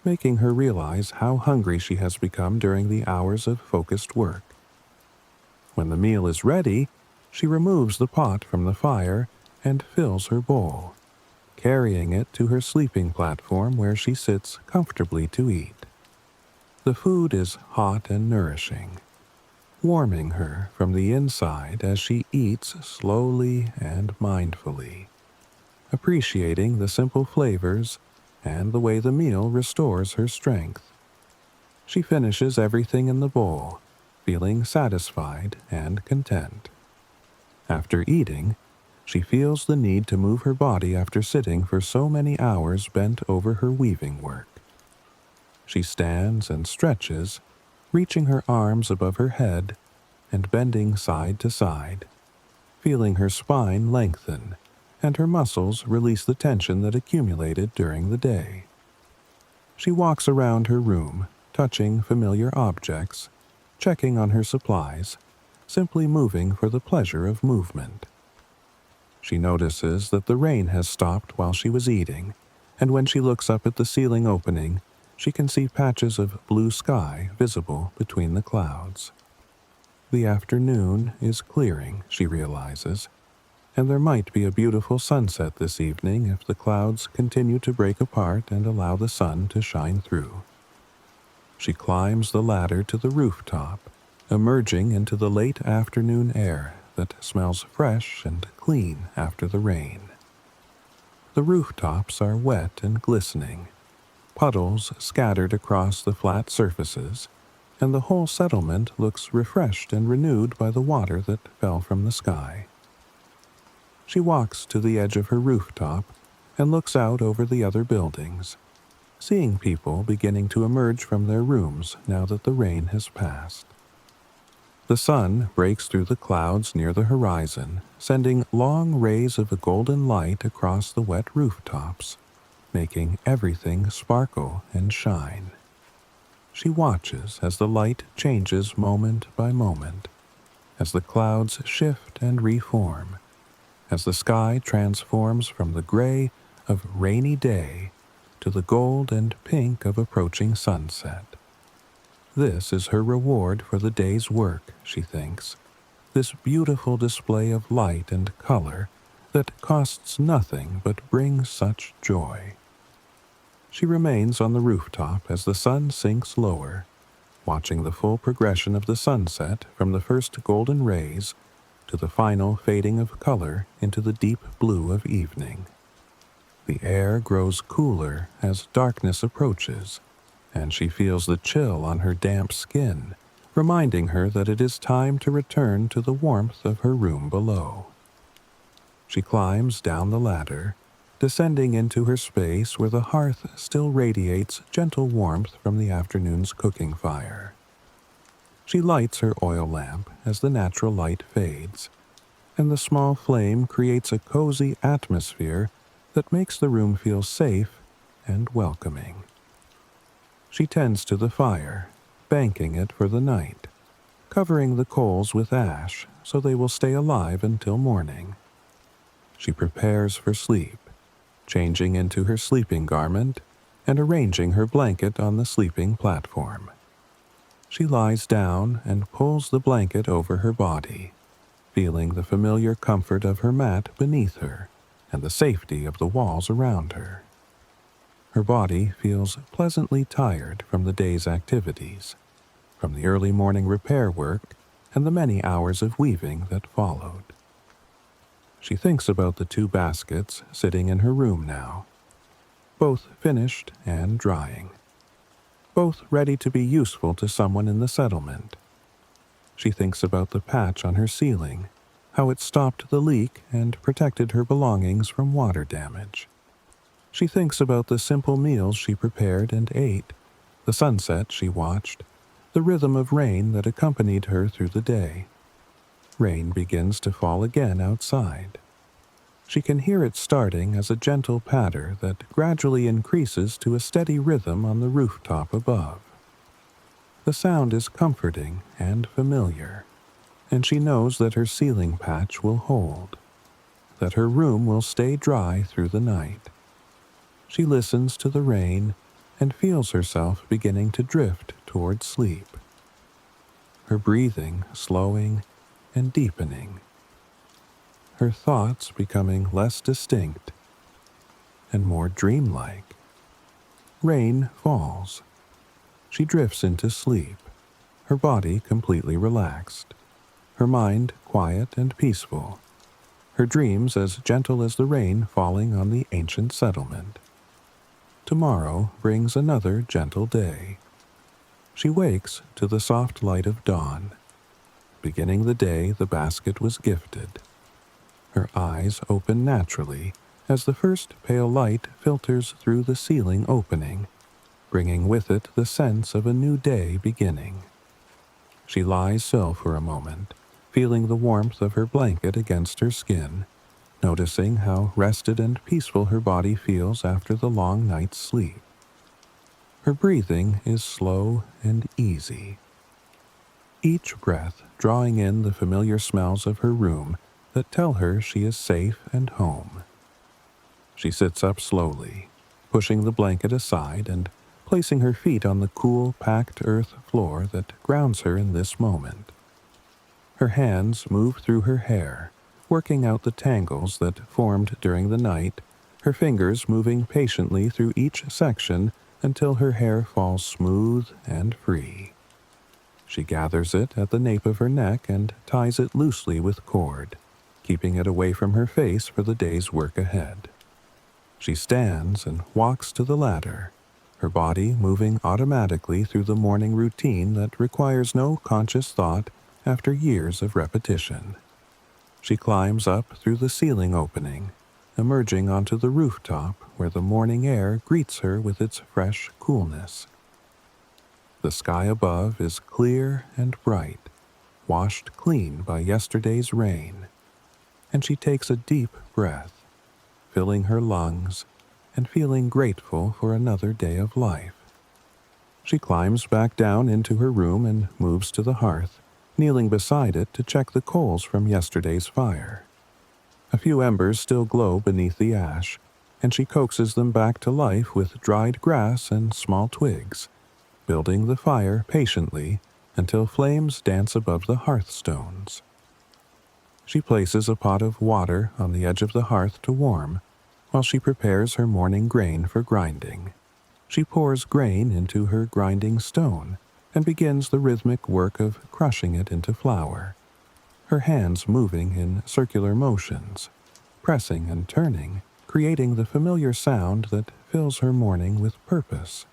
[SPEAKER 1] making her realize how hungry she has become during the hours of focused work. When the meal is ready, she removes the pot from the fire and fills her bowl, carrying it to her sleeping platform where she sits comfortably to eat. The food is hot and nourishing, warming her from the inside as she eats slowly and mindfully, appreciating the simple flavors and the way the meal restores her strength. She finishes everything in the bowl, feeling satisfied and content. After eating, she feels the need to move her body after sitting for so many hours bent over her weaving work. She stands and stretches, reaching her arms above her head and bending side to side, feeling her spine lengthen and her muscles release the tension that accumulated during the day. She walks around her room, touching familiar objects, checking on her supplies, simply moving for the pleasure of movement. She notices that the rain has stopped while she was eating, and when she looks up at the ceiling opening, she can see patches of blue sky visible between the clouds. The afternoon is clearing, she realizes, and there might be a beautiful sunset this evening if the clouds continue to break apart and allow the sun to shine through. She climbs the ladder to the rooftop, emerging into the late afternoon air that smells fresh and clean after the rain. The rooftops are wet and glistening, puddles scattered across the flat surfaces, and the whole settlement looks refreshed and renewed by the water that fell from the sky. She walks to the edge of her rooftop and looks out over the other buildings, seeing people beginning to emerge from their rooms now that the rain has passed. The sun breaks through the clouds near the horizon, sending long rays of a golden light across the wet rooftops, making everything sparkle and shine. She watches as the light changes moment by moment, as the clouds shift and reform, as the sky transforms from the gray of rainy day to the gold and pink of approaching sunset. This is her reward for the day's work, she thinks, this beautiful display of light and color that costs nothing but brings such joy. She remains on the rooftop as the sun sinks lower, watching the full progression of the sunset from the first golden rays to the final fading of color into the deep blue of evening. The air grows cooler as darkness approaches, and she feels the chill on her damp skin, reminding her that it is time to return to the warmth of her room below. She climbs down the ladder, descending into her space where the hearth still radiates gentle warmth from the afternoon's cooking fire. She lights her oil lamp as the natural light fades, and the small flame creates a cozy atmosphere that makes the room feel safe and welcoming. She tends to the fire, banking it for the night, covering the coals with ash so they will stay alive until morning. She prepares for sleep, changing into her sleeping garment and arranging her blanket on the sleeping platform. She lies down and pulls the blanket over her body, feeling the familiar comfort of her mat beneath her and the safety of the walls around her. Her body feels pleasantly tired from the day's activities, from the early morning repair work and the many hours of weaving that followed. She thinks about the 2 baskets sitting in her room now, both finished and drying, both ready to be useful to someone in the settlement. She thinks about the patch on her ceiling, how it stopped the leak and protected her belongings from water damage. She thinks about the simple meals she prepared and ate, the sunset she watched, the rhythm of rain that accompanied her through the day. Rain begins to fall again outside. She can hear it starting as a gentle patter that gradually increases to a steady rhythm on the rooftop above. The sound is comforting and familiar, and she knows that her ceiling patch will hold, that her room will stay dry through the night. She listens to the rain and feels herself beginning to drift toward sleep, her breathing slowing and deepening, her thoughts becoming less distinct and more dreamlike. Rain falls. She drifts into sleep, her body completely relaxed, her mind quiet and peaceful, her dreams as gentle as the rain falling on the ancient settlement. Tomorrow brings another gentle day. She wakes to the soft light of dawn. Beginning the day the basket was gifted. Her eyes open naturally as the first pale light filters through the ceiling opening, bringing with it the sense of a new day beginning. She lies still for a moment, feeling the warmth of her blanket against her skin, noticing how rested and peaceful her body feels after the long night's sleep. Her breathing is slow and easy, each breath drawing in the familiar smells of her room that tell her she is safe and home. She sits up slowly, pushing the blanket aside and placing her feet on the cool, packed earth floor that grounds her in this moment. Her hands move through her hair, working out the tangles that formed during the night, her fingers moving patiently through each section until her hair falls smooth and free. She gathers it at the nape of her neck and ties it loosely with cord, keeping it away from her face for the day's work ahead. She stands and walks to the ladder, her body moving automatically through the morning routine that requires no conscious thought after years of repetition. She climbs up through the ceiling opening, emerging onto the rooftop where the morning air greets her with its fresh coolness. The sky above is clear and bright, washed clean by yesterday's rain, and she takes a deep breath, filling her lungs and feeling grateful for another day of life. She climbs back down into her room and moves to the hearth, kneeling beside it to check the coals from yesterday's fire. A few embers still glow beneath the ash, and she coaxes them back to life with dried grass and small twigs, building the fire patiently until flames dance above the hearthstones. She places a pot of water on the edge of the hearth to warm, while she prepares her morning grain for grinding. She pours grain into her grinding stone and begins the rhythmic work of crushing it into flour, her hands moving in circular motions, pressing and turning, creating the familiar sound that fills her morning with purpose.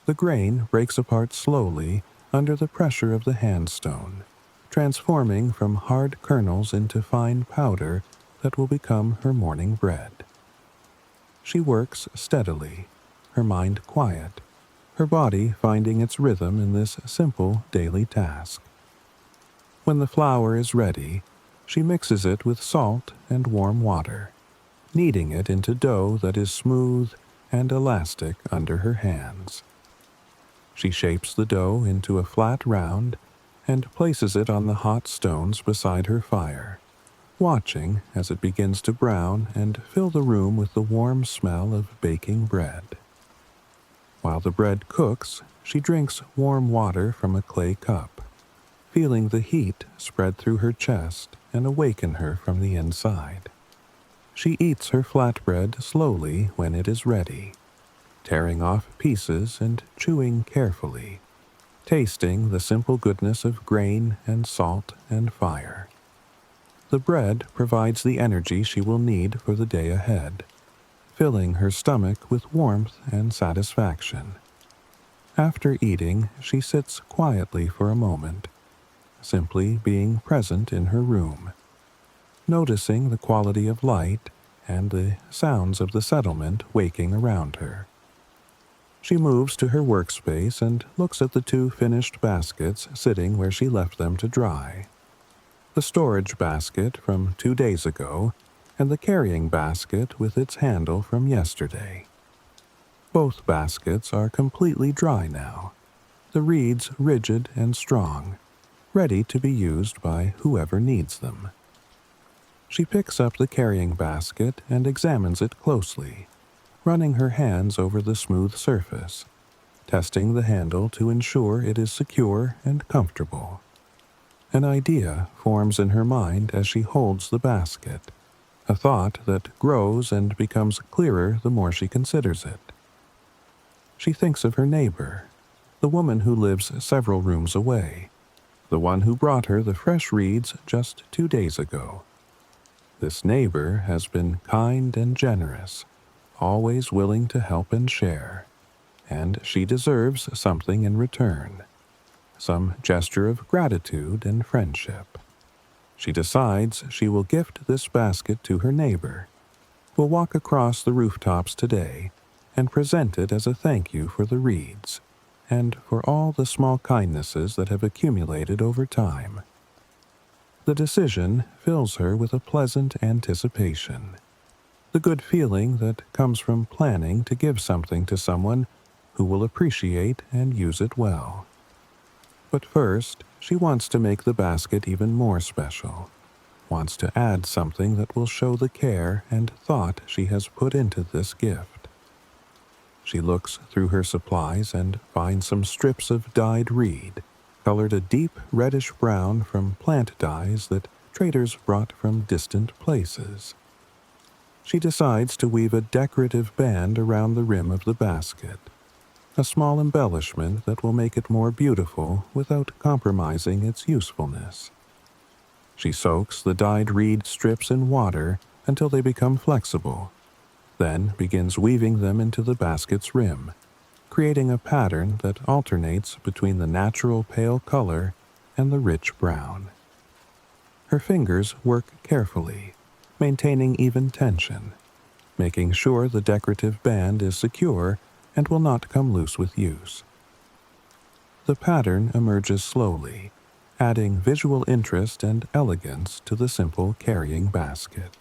[SPEAKER 1] The grain breaks apart slowly under the pressure of the handstone, transforming from hard kernels into fine powder that will become her morning bread. She works steadily, her mind quiet, her body finding its rhythm in this simple daily task. When the flour is ready, She mixes it with salt and warm water, kneading it into dough that is smooth and elastic under her hands. She shapes the dough into a flat round and places it on the hot stones beside her fire, watching as it begins to brown and fill the room with the warm smell of baking bread. While the bread cooks, she drinks warm water from a clay cup, feeling the heat spread through her chest and awaken her from the inside. She eats her flatbread slowly when it is ready, tearing off pieces and chewing carefully, tasting the simple goodness of grain and salt and fire. The bread provides the energy she will need for the day ahead, filling her stomach with warmth and satisfaction. After eating, she sits quietly for a moment, simply being present in her room, noticing the quality of light and the sounds of the settlement waking around her. She moves to her workspace and looks at the two finished baskets sitting where she left them to dry. The storage basket from 2 days ago and the carrying basket with its handle from yesterday. Both baskets are completely dry now, the reeds rigid and strong, ready to be used by whoever needs them. She picks up the carrying basket and examines it closely, running her hands over the smooth surface, testing the handle to ensure it is secure and comfortable. An idea forms in her mind as she holds the basket, a thought that grows and becomes clearer the more she considers it. She thinks of her neighbor, the woman who lives several rooms away, the one who brought her the fresh reeds just 2 days ago. This neighbor has been kind and generous, always willing to help and share, and she deserves something in return, some gesture of gratitude and friendship. She decides she will gift this basket to her neighbor, will walk across the rooftops today and present it as a thank you for the reeds and for all the small kindnesses that have accumulated over time. The decision fills her with a pleasant anticipation, the good feeling that comes from planning to give something to someone who will appreciate and use it well. But first, she wants to make the basket even more special, wants to add something that will show the care and thought she has put into this gift. She looks through her supplies and finds some strips of dyed reed, colored a deep reddish-brown from plant dyes that traders brought from distant places. She decides to weave a decorative band around the rim of the basket, a small embellishment that will make it more beautiful without compromising its usefulness. She soaks the dyed reed strips in water until they become flexible, then begins weaving them into the basket's rim, creating a pattern that alternates between the natural pale color and the rich brown. Her fingers work carefully, maintaining even tension, making sure the decorative band is secure and will not come loose with use. The pattern emerges slowly, adding visual interest and elegance to the simple carrying basket.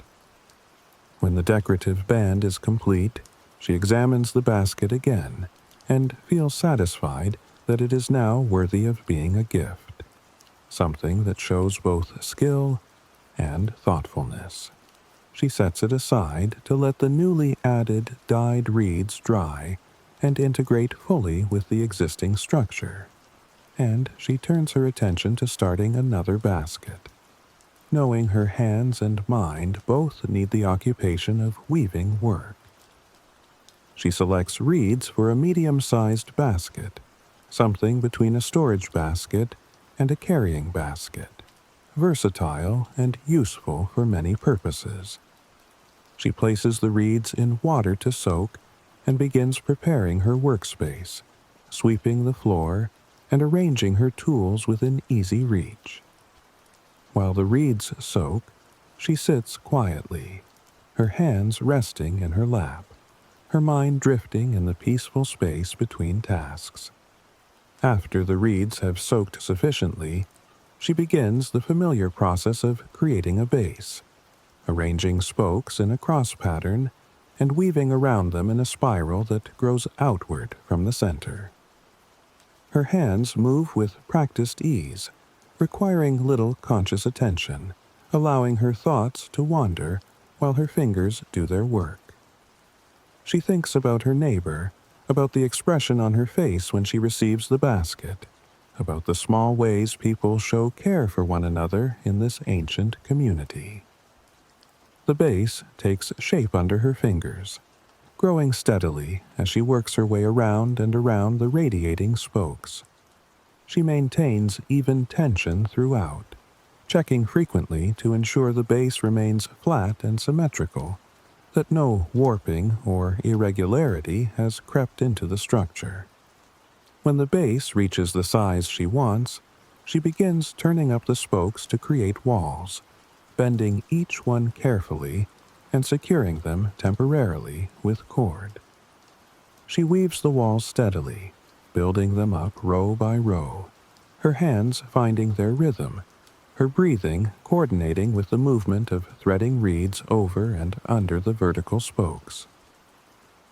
[SPEAKER 1] When the decorative band is complete, she examines the basket again and feels satisfied that it is now worthy of being a gift, something that shows both skill and thoughtfulness. She sets it aside to let the newly added dyed reeds dry and integrate fully with the existing structure, and she turns her attention to starting another basket, knowing her hands and mind both need the occupation of weaving work. She selects reeds for a medium-sized basket, something between a storage basket and a carrying basket, versatile and useful for many purposes. She places the reeds in water to soak and begins preparing her workspace, sweeping the floor and arranging her tools within easy reach. While the reeds soak, she sits quietly, her hands resting in her lap, her mind drifting in the peaceful space between tasks. After the reeds have soaked sufficiently, She begins the familiar process of creating a base, arranging spokes in a cross pattern and weaving around them in a spiral that grows outward from the center. Her hands move with practiced ease, requiring little conscious attention, allowing her thoughts to wander while her fingers do their work. She thinks about her neighbor, about the expression on her face when she receives the basket, about the small ways people show care for one another in this ancient community. The base takes shape under her fingers, growing steadily as she works her way around and around the radiating spokes. She maintains even tension throughout, checking frequently to ensure the base remains flat and symmetrical, that no warping or irregularity has crept into the structure. When the base reaches the size she wants, she begins turning up the spokes to create walls, bending each one carefully and securing them temporarily with cord. She weaves the walls steadily, building them up row by row, her hands finding their rhythm, her breathing coordinating with the movement of threading reeds over and under the vertical spokes.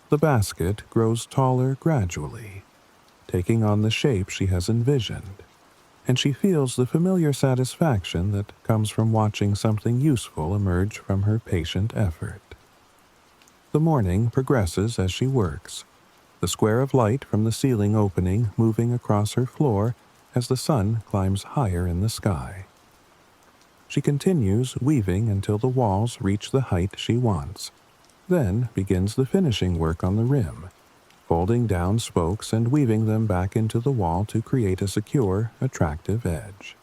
[SPEAKER 1] The basket grows taller gradually, taking on the shape she has envisioned, and she feels the familiar satisfaction that comes from watching something useful emerge from her patient effort. The morning progresses as she works, the square of light from the ceiling opening moving across her floor as the sun climbs higher in the sky. She continues weaving until the walls reach the height she wants, then begins the finishing work on the rim, folding down spokes and weaving them back into the wall to create a secure, attractive edge.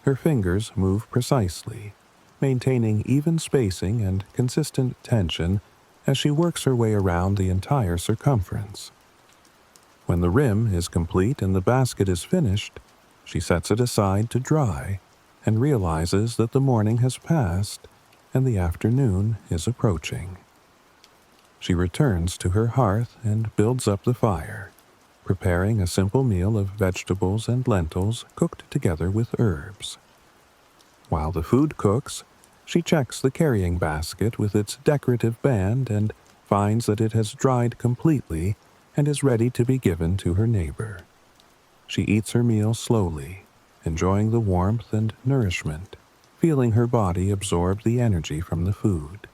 [SPEAKER 1] Her fingers move precisely, maintaining even spacing and consistent tension as she works her way around the entire circumference. When the rim is complete and the basket is finished, she sets it aside to dry and realizes that the morning has passed and the afternoon is approaching. She returns to her hearth and builds up the fire, preparing a simple meal of vegetables and lentils cooked together with herbs. While the food cooks, she checks the carrying basket with its decorative band and finds that it has dried completely and is ready to be given to her neighbor. She eats her meal slowly, enjoying the warmth and nourishment, feeling her body absorb the energy from the food.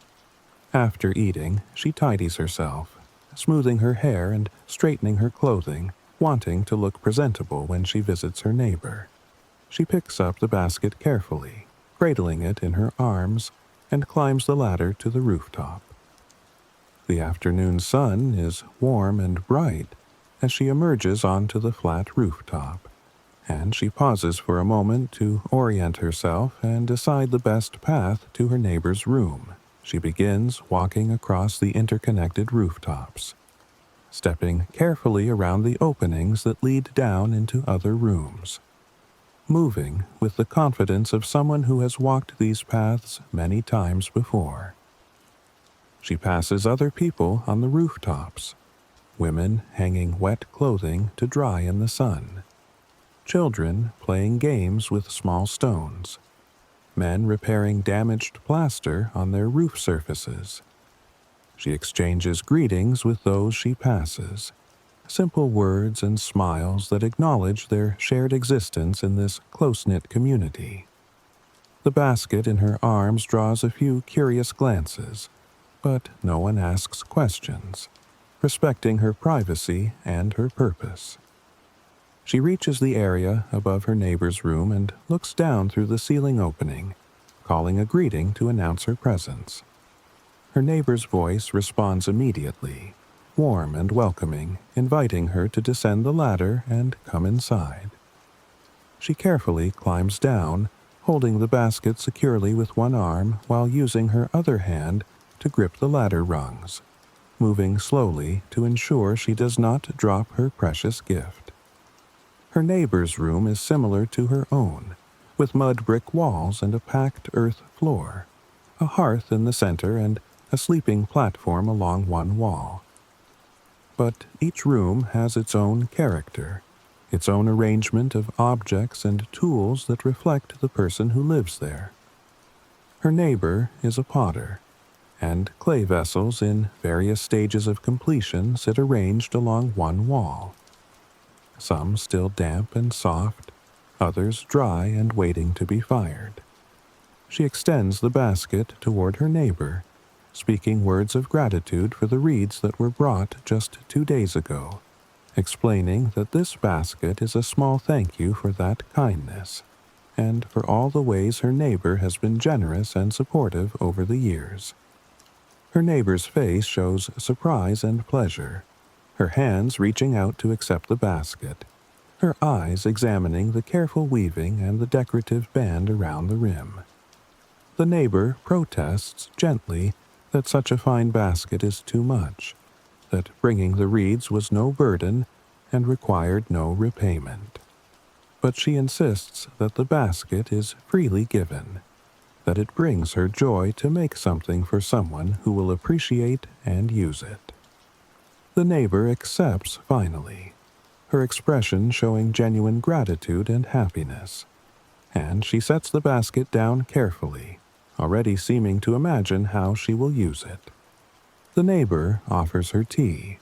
[SPEAKER 1] After eating, she tidies herself, smoothing her hair and straightening her clothing, wanting to look presentable when she visits her neighbor. She picks up the basket carefully, cradling it in her arms, and climbs the ladder to the rooftop. The afternoon sun is warm and bright as she emerges onto the flat rooftop, and she pauses for a moment to orient herself and decide the best path to her neighbor's room. She begins walking across the interconnected rooftops, stepping carefully around the openings that lead down into other rooms, moving with the confidence of someone who has walked these paths many times before. She passes other people on the rooftops, women hanging wet clothing to dry in the sun, children playing games with small stones, men repairing damaged plaster on their roof surfaces. She exchanges greetings with those she passes, simple words and smiles that acknowledge their shared existence in this close-knit community. The basket in her arms draws a few curious glances, but no one asks questions, respecting her privacy and her purpose. She reaches the area above her neighbor's room and looks down through the ceiling opening, calling a greeting to announce her presence. Her neighbor's voice responds immediately, warm and welcoming, inviting her to descend the ladder and come inside. She carefully climbs down, holding the basket securely with one arm while using her other hand to grip the ladder rungs, moving slowly to ensure she does not drop her precious gift. Her neighbor's room is similar to her own, with mud brick walls and a packed earth floor, a hearth in the center and a sleeping platform along one wall. But each room has its own character, its own arrangement of objects and tools that reflect the person who lives there. Her neighbor is a potter, and clay vessels in various stages of completion sit arranged along one wall. Some still damp and soft, others dry and waiting to be fired. She extends the basket toward her neighbor, speaking words of gratitude for the reeds that were brought just 2 days ago, explaining that this basket is a small thank you for that kindness, and for all the ways her neighbor has been generous and supportive over the years. Her neighbor's face shows surprise and pleasure, her hands reaching out to accept the basket, her eyes examining the careful weaving and the decorative band around the rim. The neighbor protests gently that such a fine basket is too much, that bringing the reeds was no burden and required no repayment. But she insists that the basket is freely given, that it brings her joy to make something for someone who will appreciate and use it. The neighbor accepts finally, her expression showing genuine gratitude and happiness, and she sets the basket down carefully, already seeming to imagine how she will use it. The neighbor offers her tea,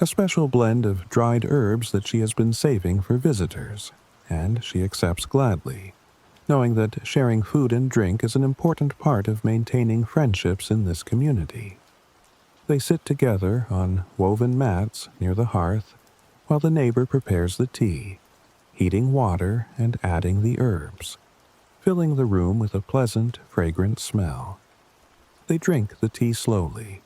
[SPEAKER 1] a special blend of dried herbs that she has been saving for visitors, and she accepts gladly, knowing that sharing food and drink is an important part of maintaining friendships in this community. They sit together on woven mats near the hearth while the neighbor prepares the tea, heating water and adding the herbs, filling the room with a pleasant, fragrant smell. They drink the tea slowly,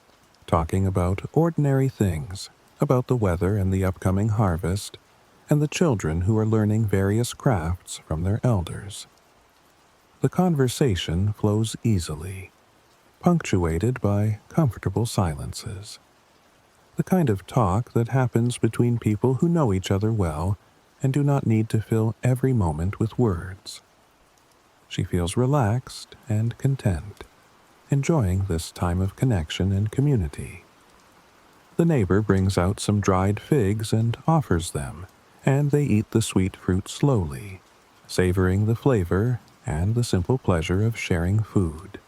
[SPEAKER 1] talking about ordinary things, about the weather and the upcoming harvest, and the children who are learning various crafts from their elders. The conversation flows easily, punctuated by comfortable silences. The kind of talk that happens between people who know each other well and do not need to fill every moment with words. She feels relaxed and content, enjoying this time of connection and community. The neighbor brings out some dried figs and offers them, and they eat the sweet fruit slowly, savoring the flavor and the simple pleasure of sharing food.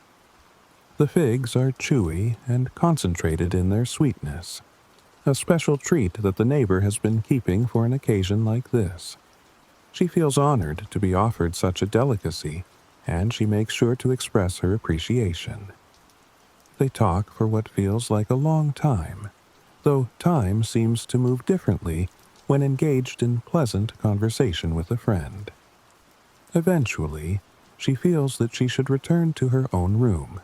[SPEAKER 1] The figs are chewy and concentrated in their sweetness, a special treat that the neighbor has been keeping for an occasion like this. She feels honored to be offered such a delicacy, and she makes sure to express her appreciation. They talk for what feels like a long time, though time seems to move differently when engaged in pleasant conversation with a friend. Eventually, she feels that she should return to her own room,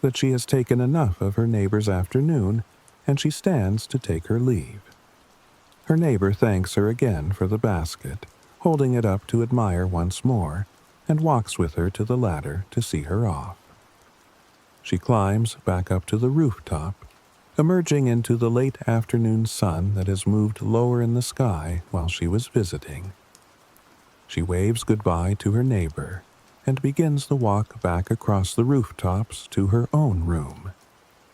[SPEAKER 1] that she has taken enough of her neighbor's afternoon, and she stands to take her leave. Her neighbor thanks her again for the basket, holding it up to admire once more, and walks with her to the ladder to see her off. She climbs back up to the rooftop, emerging into the late afternoon sun that has moved lower in the sky while she was visiting. She waves goodbye to her neighbor and begins the walk back across the rooftops to her own room,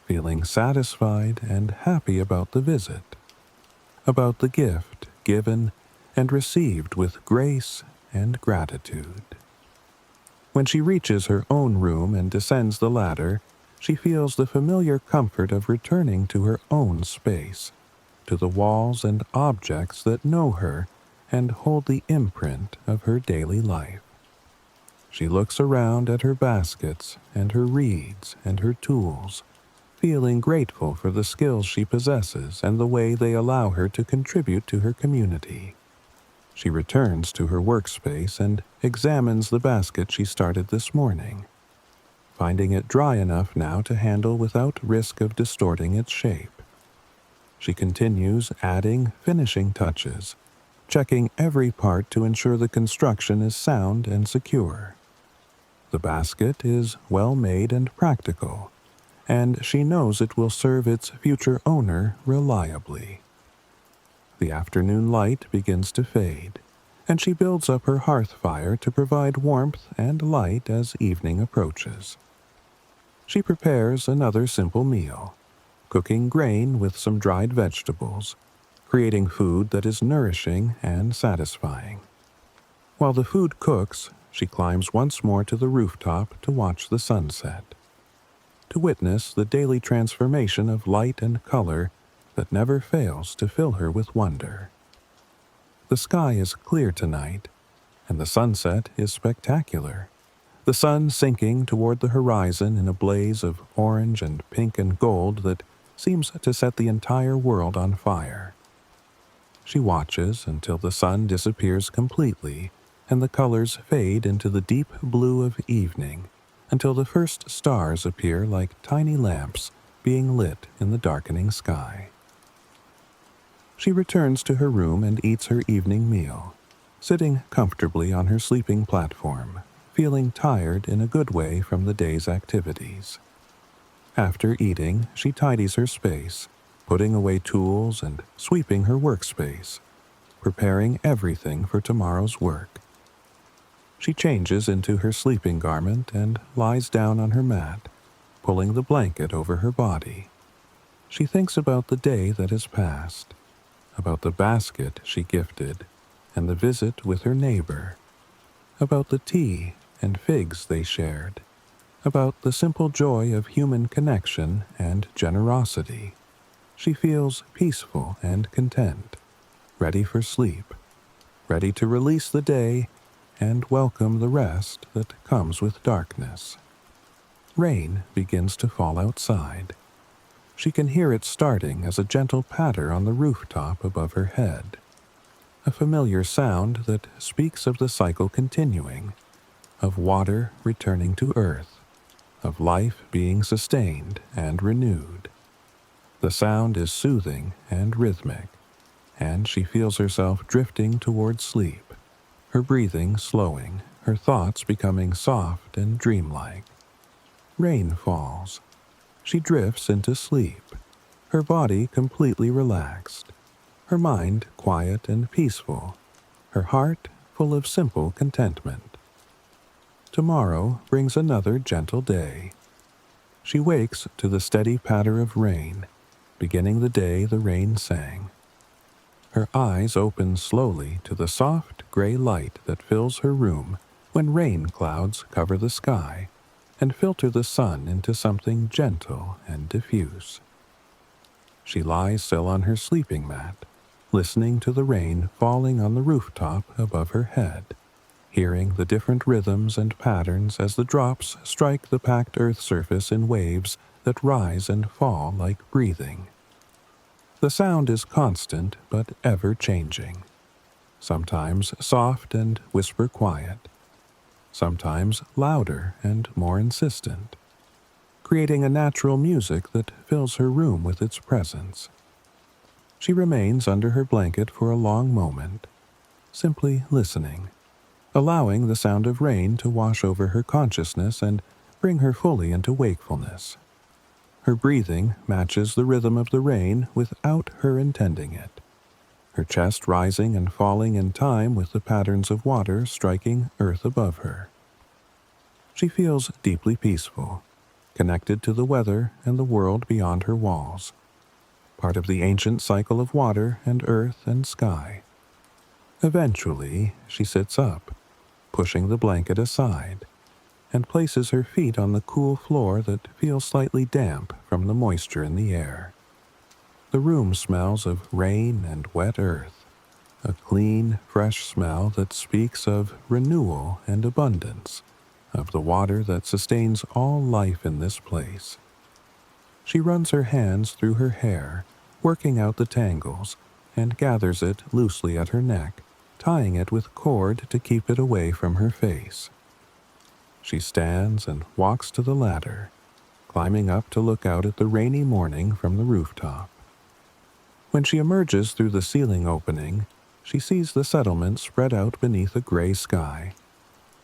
[SPEAKER 1] feeling satisfied and happy about the visit, about the gift given and received with grace and gratitude. When she reaches her own room and descends the ladder, she feels the familiar comfort of returning to her own space, to the walls and objects that know her and hold the imprint of her daily life. She looks around at her baskets and her reeds and her tools, feeling grateful for the skills she possesses and the way they allow her to contribute to her community. She returns to her workspace and examines the basket she started this morning, finding it dry enough now to handle without risk of distorting its shape. She continues adding finishing touches, checking every part to ensure the construction is sound and secure. The basket is well made and practical, and she knows it will serve its future owner reliably. The afternoon light begins to fade, and she builds up her hearth fire to provide warmth and light as evening approaches. She prepares another simple meal, cooking grain with some dried vegetables, creating food that is nourishing and satisfying. While the food cooks, she climbs once more to the rooftop to watch the sunset, to witness the daily transformation of light and color that never fails to fill her with wonder. The sky is clear tonight, and the sunset is spectacular, the sun sinking toward the horizon in a blaze of orange and pink and gold that seems to set the entire world on fire. She watches until the sun disappears completely and the colors fade into the deep blue of evening, until the first stars appear like tiny lamps being lit in the darkening sky. She returns to her room and eats her evening meal, sitting comfortably on her sleeping platform, feeling tired in a good way from the day's activities. After eating, she tidies her space, putting away tools and sweeping her workspace, preparing everything for tomorrow's work. She changes into her sleeping garment and lies down on her mat, pulling the blanket over her body. She thinks about the day that has passed, about the basket she gifted and the visit with her neighbor, about the tea and figs they shared, about the simple joy of human connection and generosity. She feels peaceful and content, ready for sleep, ready to release the day and welcome the rest that comes with darkness. Rain begins to fall outside. She can hear it starting as a gentle patter on the rooftop above her head, a familiar sound that speaks of the cycle continuing, of water returning to earth, of life being sustained and renewed. The sound is soothing and rhythmic, and she feels herself drifting towards sleep, her breathing slowing, her thoughts becoming soft and dreamlike. Rain falls. She drifts into sleep, her body completely relaxed, her mind quiet and peaceful, her heart full of simple contentment. Tomorrow brings another gentle day. She wakes to the steady patter of rain, beginning the day the rain sang. Her eyes open slowly to the soft gray light that fills her room when rain clouds cover the sky and filter the sun into something gentle and diffuse. She lies still on her sleeping mat, listening to the rain falling on the rooftop above her head, hearing the different rhythms and patterns as the drops strike the packed earth surface in waves that rise and fall like breathing. The sound is constant but ever-changing, sometimes soft and whisper quiet, sometimes louder and more insistent, creating a natural music that fills her room with its presence. She remains under her blanket for a long moment, simply listening, allowing the sound of rain to wash over her consciousness and bring her fully into wakefulness. Her breathing matches the rhythm of the rain without her intending it, her chest rising and falling in time with the patterns of water striking earth above her. She feels deeply peaceful, connected to the weather and the world beyond her walls, part of the ancient cycle of water and earth and sky. Eventually, she sits up, pushing the blanket aside, and places her feet on the cool floor that feels slightly damp from the moisture in the air. The room smells of rain and wet earth, a clean, fresh smell that speaks of renewal and abundance, of the water that sustains all life in this place. She runs her hands through her hair, working out the tangles, and gathers it loosely at her neck, tying it with cord to keep it away from her face. She stands and walks to the ladder, climbing up to look out at the rainy morning from the rooftop. When she emerges through the ceiling opening, she sees the settlement spread out beneath a gray sky,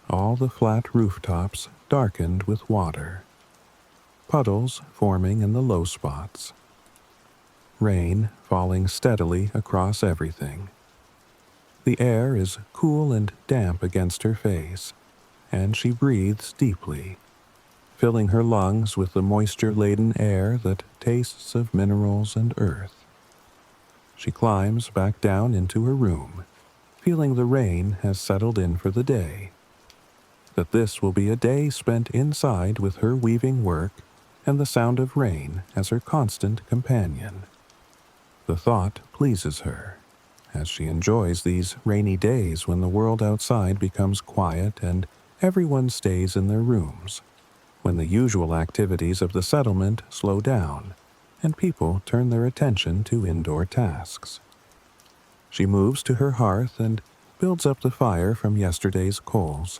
[SPEAKER 1] all the flat rooftops darkened with water, puddles forming in the low spots, rain falling steadily across everything. The air is cool and damp against her face, and she breathes deeply, filling her lungs with the moisture-laden air that tastes of minerals and earth. She climbs back down into her room, feeling the rain has settled in for the day. That this will be a day spent inside with her weaving work and the sound of rain as her constant companion. The thought pleases her, as she enjoys these rainy days when the world outside becomes quiet and everyone stays in their rooms, when the usual activities of the settlement slow down and people turn their attention to indoor tasks. She moves to her hearth and builds up the fire from yesterday's coals,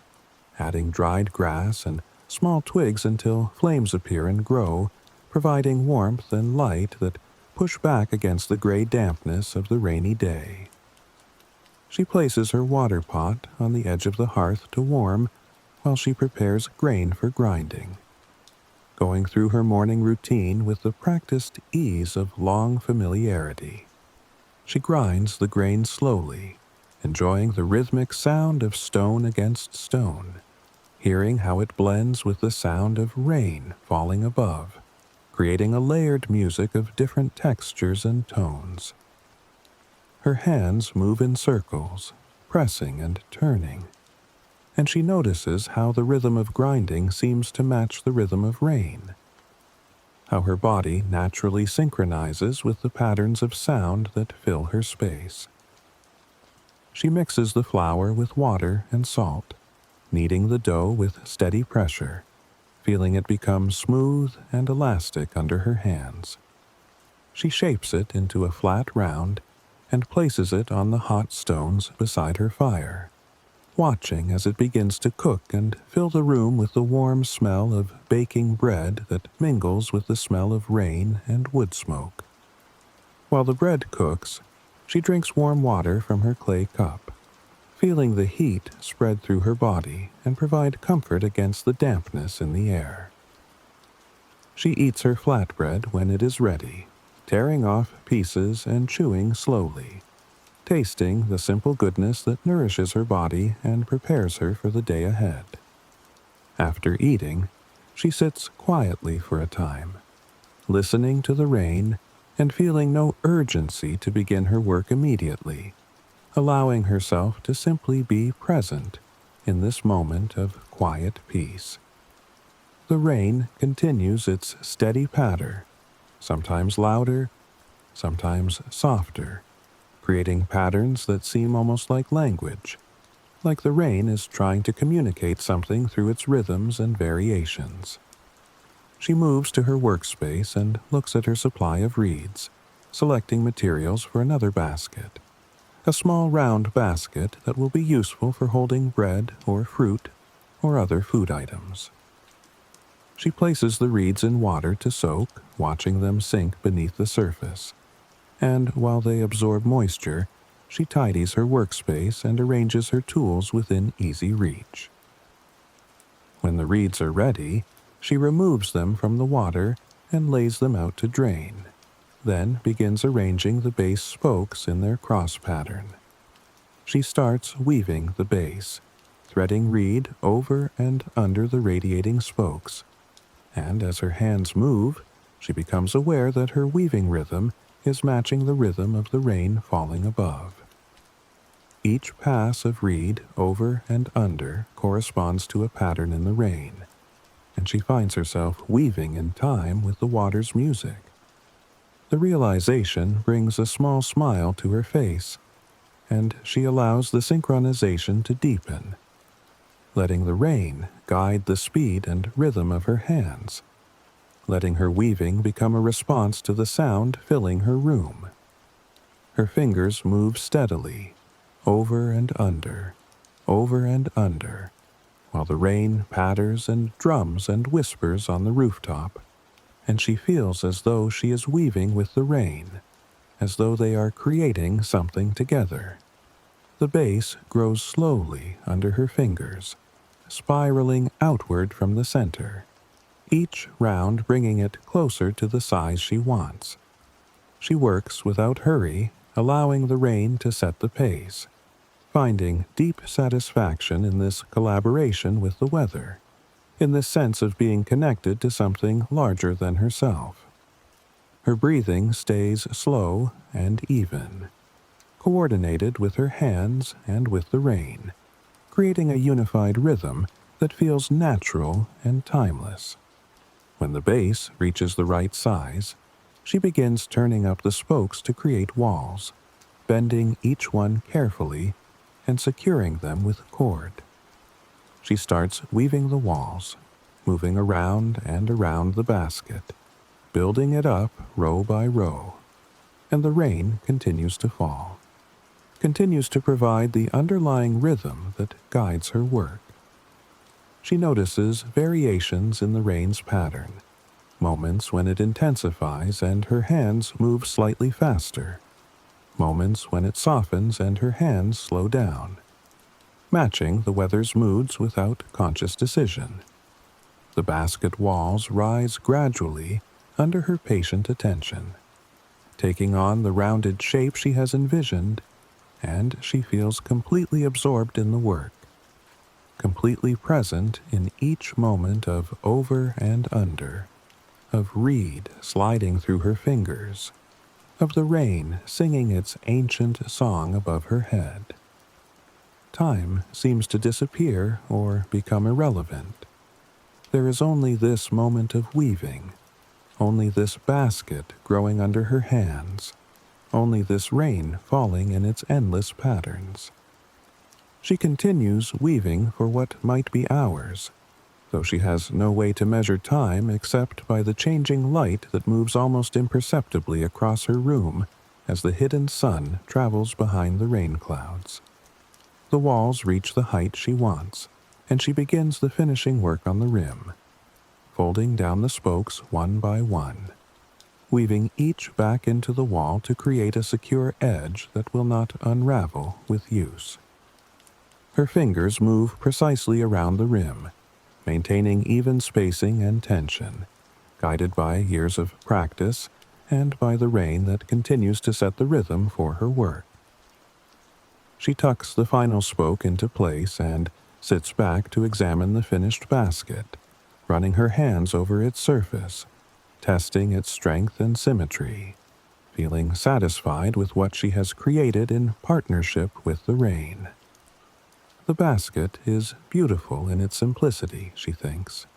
[SPEAKER 1] adding dried grass and small twigs until flames appear and grow, providing warmth and light that push back against the gray dampness of the rainy day. She places her water pot on the edge of the hearth to warm while she prepares grain for grinding, going through her morning routine with the practiced ease of long familiarity. She grinds the grain slowly, enjoying the rhythmic sound of stone against stone, hearing how it blends with the sound of rain falling above, creating a layered music of different textures and tones. Her hands move in circles, pressing and turning, and she notices how the rhythm of grinding seems to match the rhythm of rain, how her body naturally synchronizes with the patterns of sound that fill her space. She mixes the flour with water and salt, kneading the dough with steady pressure, feeling it become smooth and elastic under her hands. She shapes it into a flat round and places it on the hot stones beside her fire, watching as it begins to cook and fill the room with the warm smell of baking bread that mingles with the smell of rain and wood smoke. While the bread cooks, she drinks warm water from her clay cup, feeling the heat spread through her body and provide comfort against the dampness in the air. She eats her flatbread when it is ready, tearing off pieces and chewing slowly, tasting the simple goodness that nourishes her body and prepares her for the day ahead. After eating, she sits quietly for a time, listening to the rain and feeling no urgency to begin her work immediately, allowing herself to simply be present in this moment of quiet peace. The rain continues its steady patter, sometimes louder, sometimes softer, creating patterns that seem almost like language, like the rain is trying to communicate something through its rhythms and variations. She moves to her workspace and looks at her supply of reeds, selecting materials for another basket, a small round basket that will be useful for holding bread or fruit or other food items. She places the reeds in water to soak, watching them sink beneath the surface, and while they absorb moisture, she tidies her workspace and arranges her tools within easy reach. When the reeds are ready, she removes them from the water and lays them out to drain, then begins arranging the base spokes in their cross pattern. She starts weaving the base, threading reed over and under the radiating spokes, and as her hands move, she becomes aware that her weaving rhythm is matching the rhythm of the rain falling above. Each pass of reed over and under corresponds to a pattern in the rain, and she finds herself weaving in time with the water's music. The realization brings a small smile to her face, and she allows the synchronization to deepen, letting the rain guide the speed and rhythm of her hands, letting her weaving become a response to the sound filling her room. Her fingers move steadily, over and under, while the rain patters and drums and whispers on the rooftop, and she feels as though she is weaving with the rain, as though they are creating something together. The base grows slowly under her fingers, spiraling outward from the center, each round bringing it closer to the size she wants. She works without hurry, allowing the rain to set the pace, finding deep satisfaction in this collaboration with the weather, in this sense of being connected to something larger than herself. Her breathing stays slow and even, coordinated with her hands and with the rain, creating a unified rhythm that feels natural and timeless. When the base reaches the right size, she begins turning up the spokes to create walls, bending each one carefully and securing them with cord. She starts weaving the walls, moving around and around the basket, building it up row by row, and the rain continues to fall, continues to provide the underlying rhythm that guides her work. She notices variations in the rain's pattern, moments when it intensifies and her hands move slightly faster, moments when it softens and her hands slow down, matching the weather's moods without conscious decision. The basket walls rise gradually under her patient attention, taking on the rounded shape she has envisioned, and she feels completely absorbed in the work, completely present in each moment of over and under, of reed sliding through her fingers, of the rain singing its ancient song above her head. Time seems to disappear or become irrelevant. There is only this moment of weaving, only this basket growing under her hands, only this rain falling in its endless patterns. She continues weaving for what might be hours, though she has no way to measure time except by the changing light that moves almost imperceptibly across her room as the hidden sun travels behind the rain clouds. The walls reach the height she wants, and she begins the finishing work on the rim, folding down the spokes one by one, weaving each back into the wall to create a secure edge that will not unravel with use. Her fingers move precisely around the rim, maintaining even spacing and tension, guided by years of practice and by the rain that continues to set the rhythm for her work. She tucks the final spoke into place and sits back to examine the finished basket, running her hands over its surface, testing its strength and symmetry, feeling satisfied with what she has created in partnership with the rain. The basket is beautiful in its simplicity, she thinks,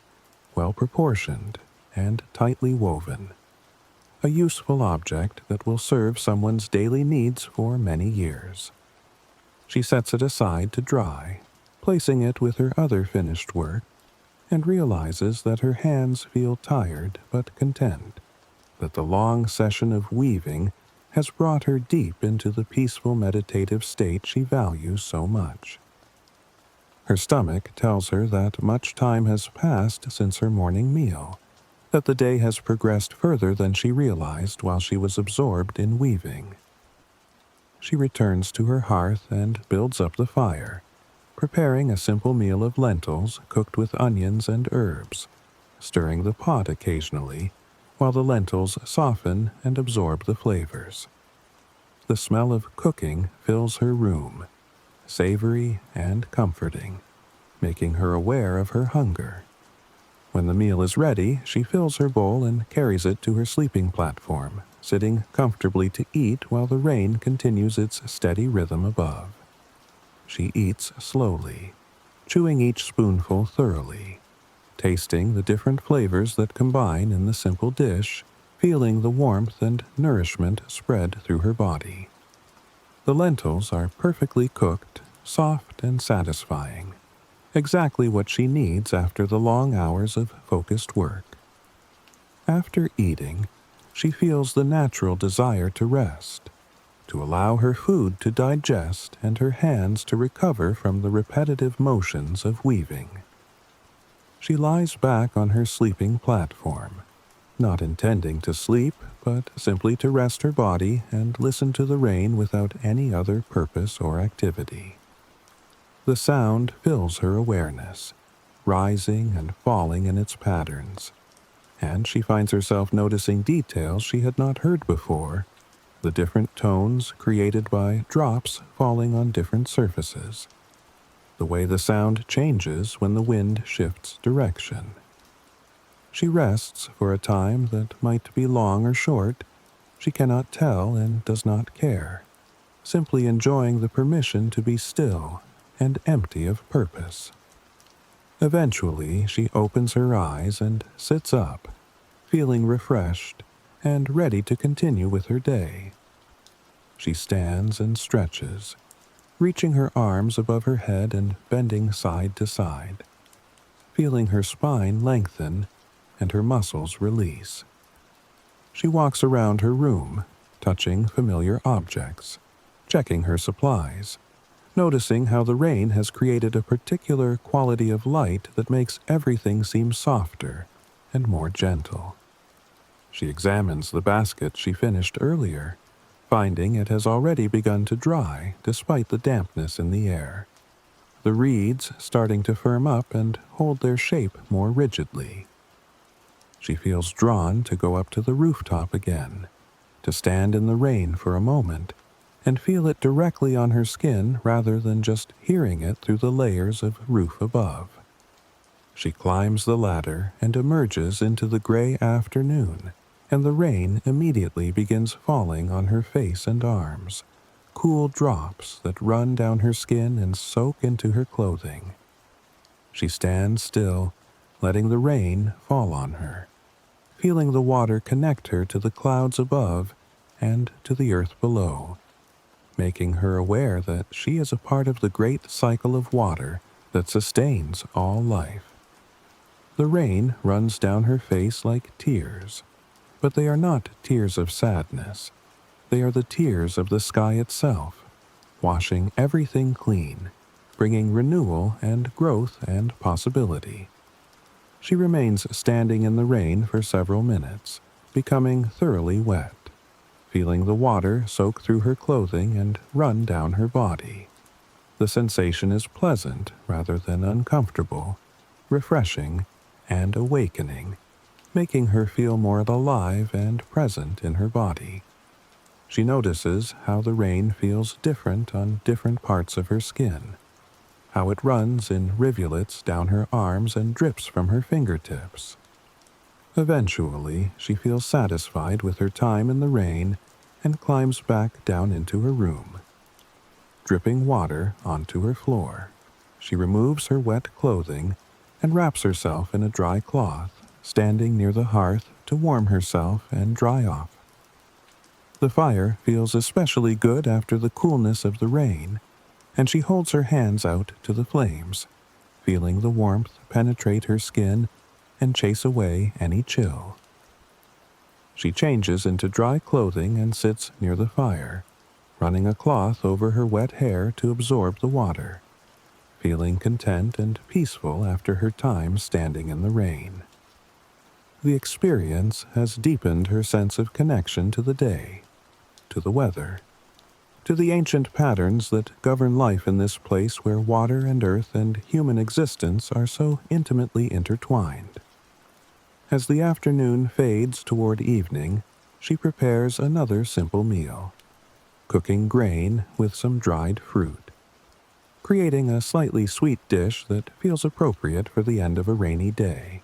[SPEAKER 1] well-proportioned and tightly woven, a useful object that will serve someone's daily needs for many years. She sets it aside to dry, placing it with her other finished work, and realizes that her hands feel tired but content, that the long session of weaving has brought her deep into the peaceful meditative state she values so much. Her stomach tells her that much time has passed since her morning meal, that the day has progressed further than she realized while she was absorbed in weaving. She returns to her hearth and builds up the fire, preparing a simple meal of lentils cooked with onions and herbs, stirring the pot occasionally while the lentils soften and absorb the flavors. The smell of cooking fills her room, savory and comforting, making her aware of her hunger. When the meal is ready, she fills her bowl and carries it to her sleeping platform, sitting comfortably to eat while the rain continues its steady rhythm above. She eats slowly, chewing each spoonful thoroughly, tasting the different flavors that combine in the simple dish, feeling the warmth and nourishment spread through her body. The lentils are perfectly cooked, soft and satisfying, exactly what she needs after the long hours of focused work. After eating, she feels the natural desire to rest, to allow her food to digest and her hands to recover from the repetitive motions of weaving. She lies back on her sleeping platform, not intending to sleep, but simply to rest her body and listen to the rain without any other purpose or activity. The sound fills her awareness, rising and falling in its patterns, and she finds herself noticing details she had not heard before, the different tones created by drops falling on different surfaces, the way the sound changes when the wind shifts direction. She rests for a time that might be long or short. She cannot tell and does not care, simply enjoying the permission to be still and empty of purpose. Eventually, she opens her eyes and sits up, feeling refreshed and ready to continue with her day. She stands and stretches, reaching her arms above her head and bending side to side, feeling her spine lengthen and her muscles release. She walks around her room, touching familiar objects, checking her supplies, noticing how the rain has created a particular quality of light that makes everything seem softer and more gentle. She examines the basket she finished earlier, finding it has already begun to dry despite the dampness in the air, the reeds starting to firm up and hold their shape more rigidly. She feels drawn to go up to the rooftop again, to stand in the rain for a moment and feel it directly on her skin rather than just hearing it through the layers of roof above. She climbs the ladder and emerges into the gray afternoon, and the rain immediately begins falling on her face and arms, cool drops that run down her skin and soak into her clothing. She stands still, letting the rain fall on her, feeling the water connect her to the clouds above and to the earth below, making her aware that she is a part of the great cycle of water that sustains all life. The rain runs down her face like tears, but they are not tears of sadness. They are the tears of the sky itself, washing everything clean, bringing renewal and growth and possibility. She remains standing in the rain for several minutes, becoming thoroughly wet, feeling the water soak through her clothing and run down her body. The sensation is pleasant rather than uncomfortable, refreshing and awakening, making her feel more alive and present in her body. She notices how the rain feels different on different parts of her skin, how it runs in rivulets down her arms and drips from her fingertips. Eventually, she feels satisfied with her time in the rain and climbs back down into her room. Dripping water onto her floor, she removes her wet clothing and wraps herself in a dry cloth, standing near the hearth to warm herself and dry off. The fire feels especially good after the coolness of the rain, and she holds her hands out to the flames, feeling the warmth penetrate her skin and chase away any chill. She changes into dry clothing and sits near the fire, running a cloth over her wet hair to absorb the water, feeling content and peaceful after her time standing in the rain. The experience has deepened her sense of connection to the day, to the weather, to the ancient patterns that govern life in this place where water and earth and human existence are so intimately intertwined. As the afternoon fades toward evening, she prepares another simple meal, cooking grain with some dried fruit, creating a slightly sweet dish that feels appropriate for the end of a rainy day.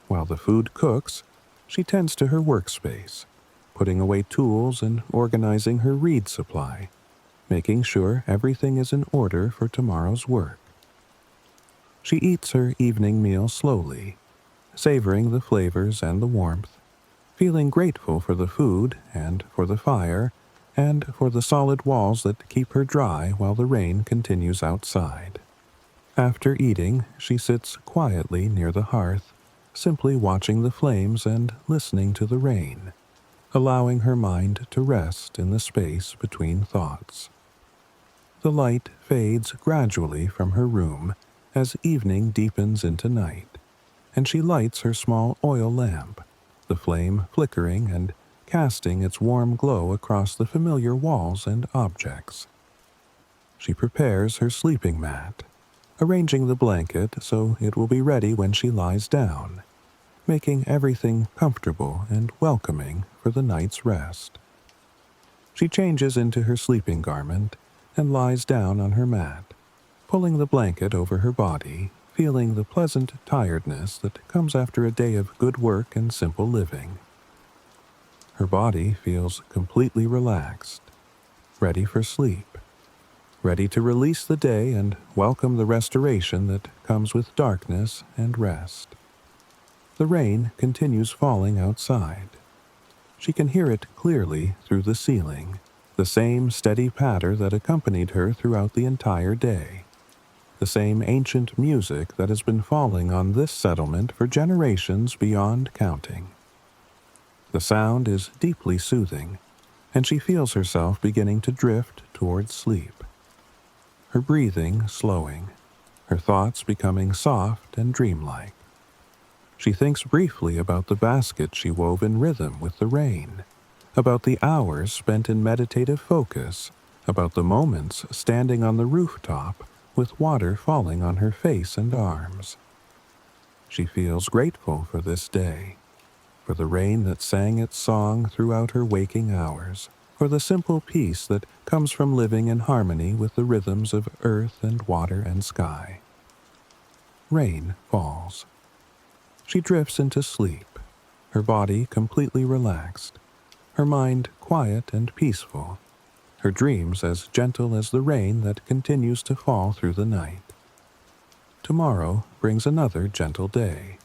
[SPEAKER 1] While the food cooks, she tends to her workspace, putting away tools and organizing her reed supply, making sure everything is in order for tomorrow's work. She eats her evening meal slowly, savoring the flavors and the warmth, feeling grateful for the food and for the fire and for the solid walls that keep her dry while the rain continues outside. After eating, she sits quietly near the hearth, simply watching the flames and listening to the rain, allowing her mind to rest in the space between thoughts. The light fades gradually from her room as evening deepens into night, and she lights her small oil lamp, the flame flickering and casting its warm glow across the familiar walls and objects. She prepares her sleeping mat, arranging the blanket so it will be ready when she lies down, making everything comfortable and welcoming for the night's rest. She changes into her sleeping garment and lies down on her mat, pulling the blanket over her body, feeling the pleasant tiredness that comes after a day of good work and simple living. Her body feels completely relaxed, ready for sleep, ready to release the day and welcome the restoration that comes with darkness and rest. The rain continues falling outside. She can hear it clearly through the ceiling, the same steady patter that accompanied her throughout the entire day, the same ancient music that has been falling on this settlement for generations beyond counting. The sound is deeply soothing, and she feels herself beginning to drift towards sleep. Her breathing slowing, her thoughts becoming soft and dreamlike. She thinks briefly about the basket she wove in rhythm with the rain, about the hours spent in meditative focus, about the moments standing on the rooftop with water falling on her face and arms. She feels grateful for this day, for the rain that sang its song throughout her waking hours, for the simple peace that comes from living in harmony with the rhythms of earth and water and sky. Rain falls. She drifts into sleep, her body completely relaxed, her mind quiet and peaceful, her dreams as gentle as the rain that continues to fall through the night. Tomorrow brings another gentle day,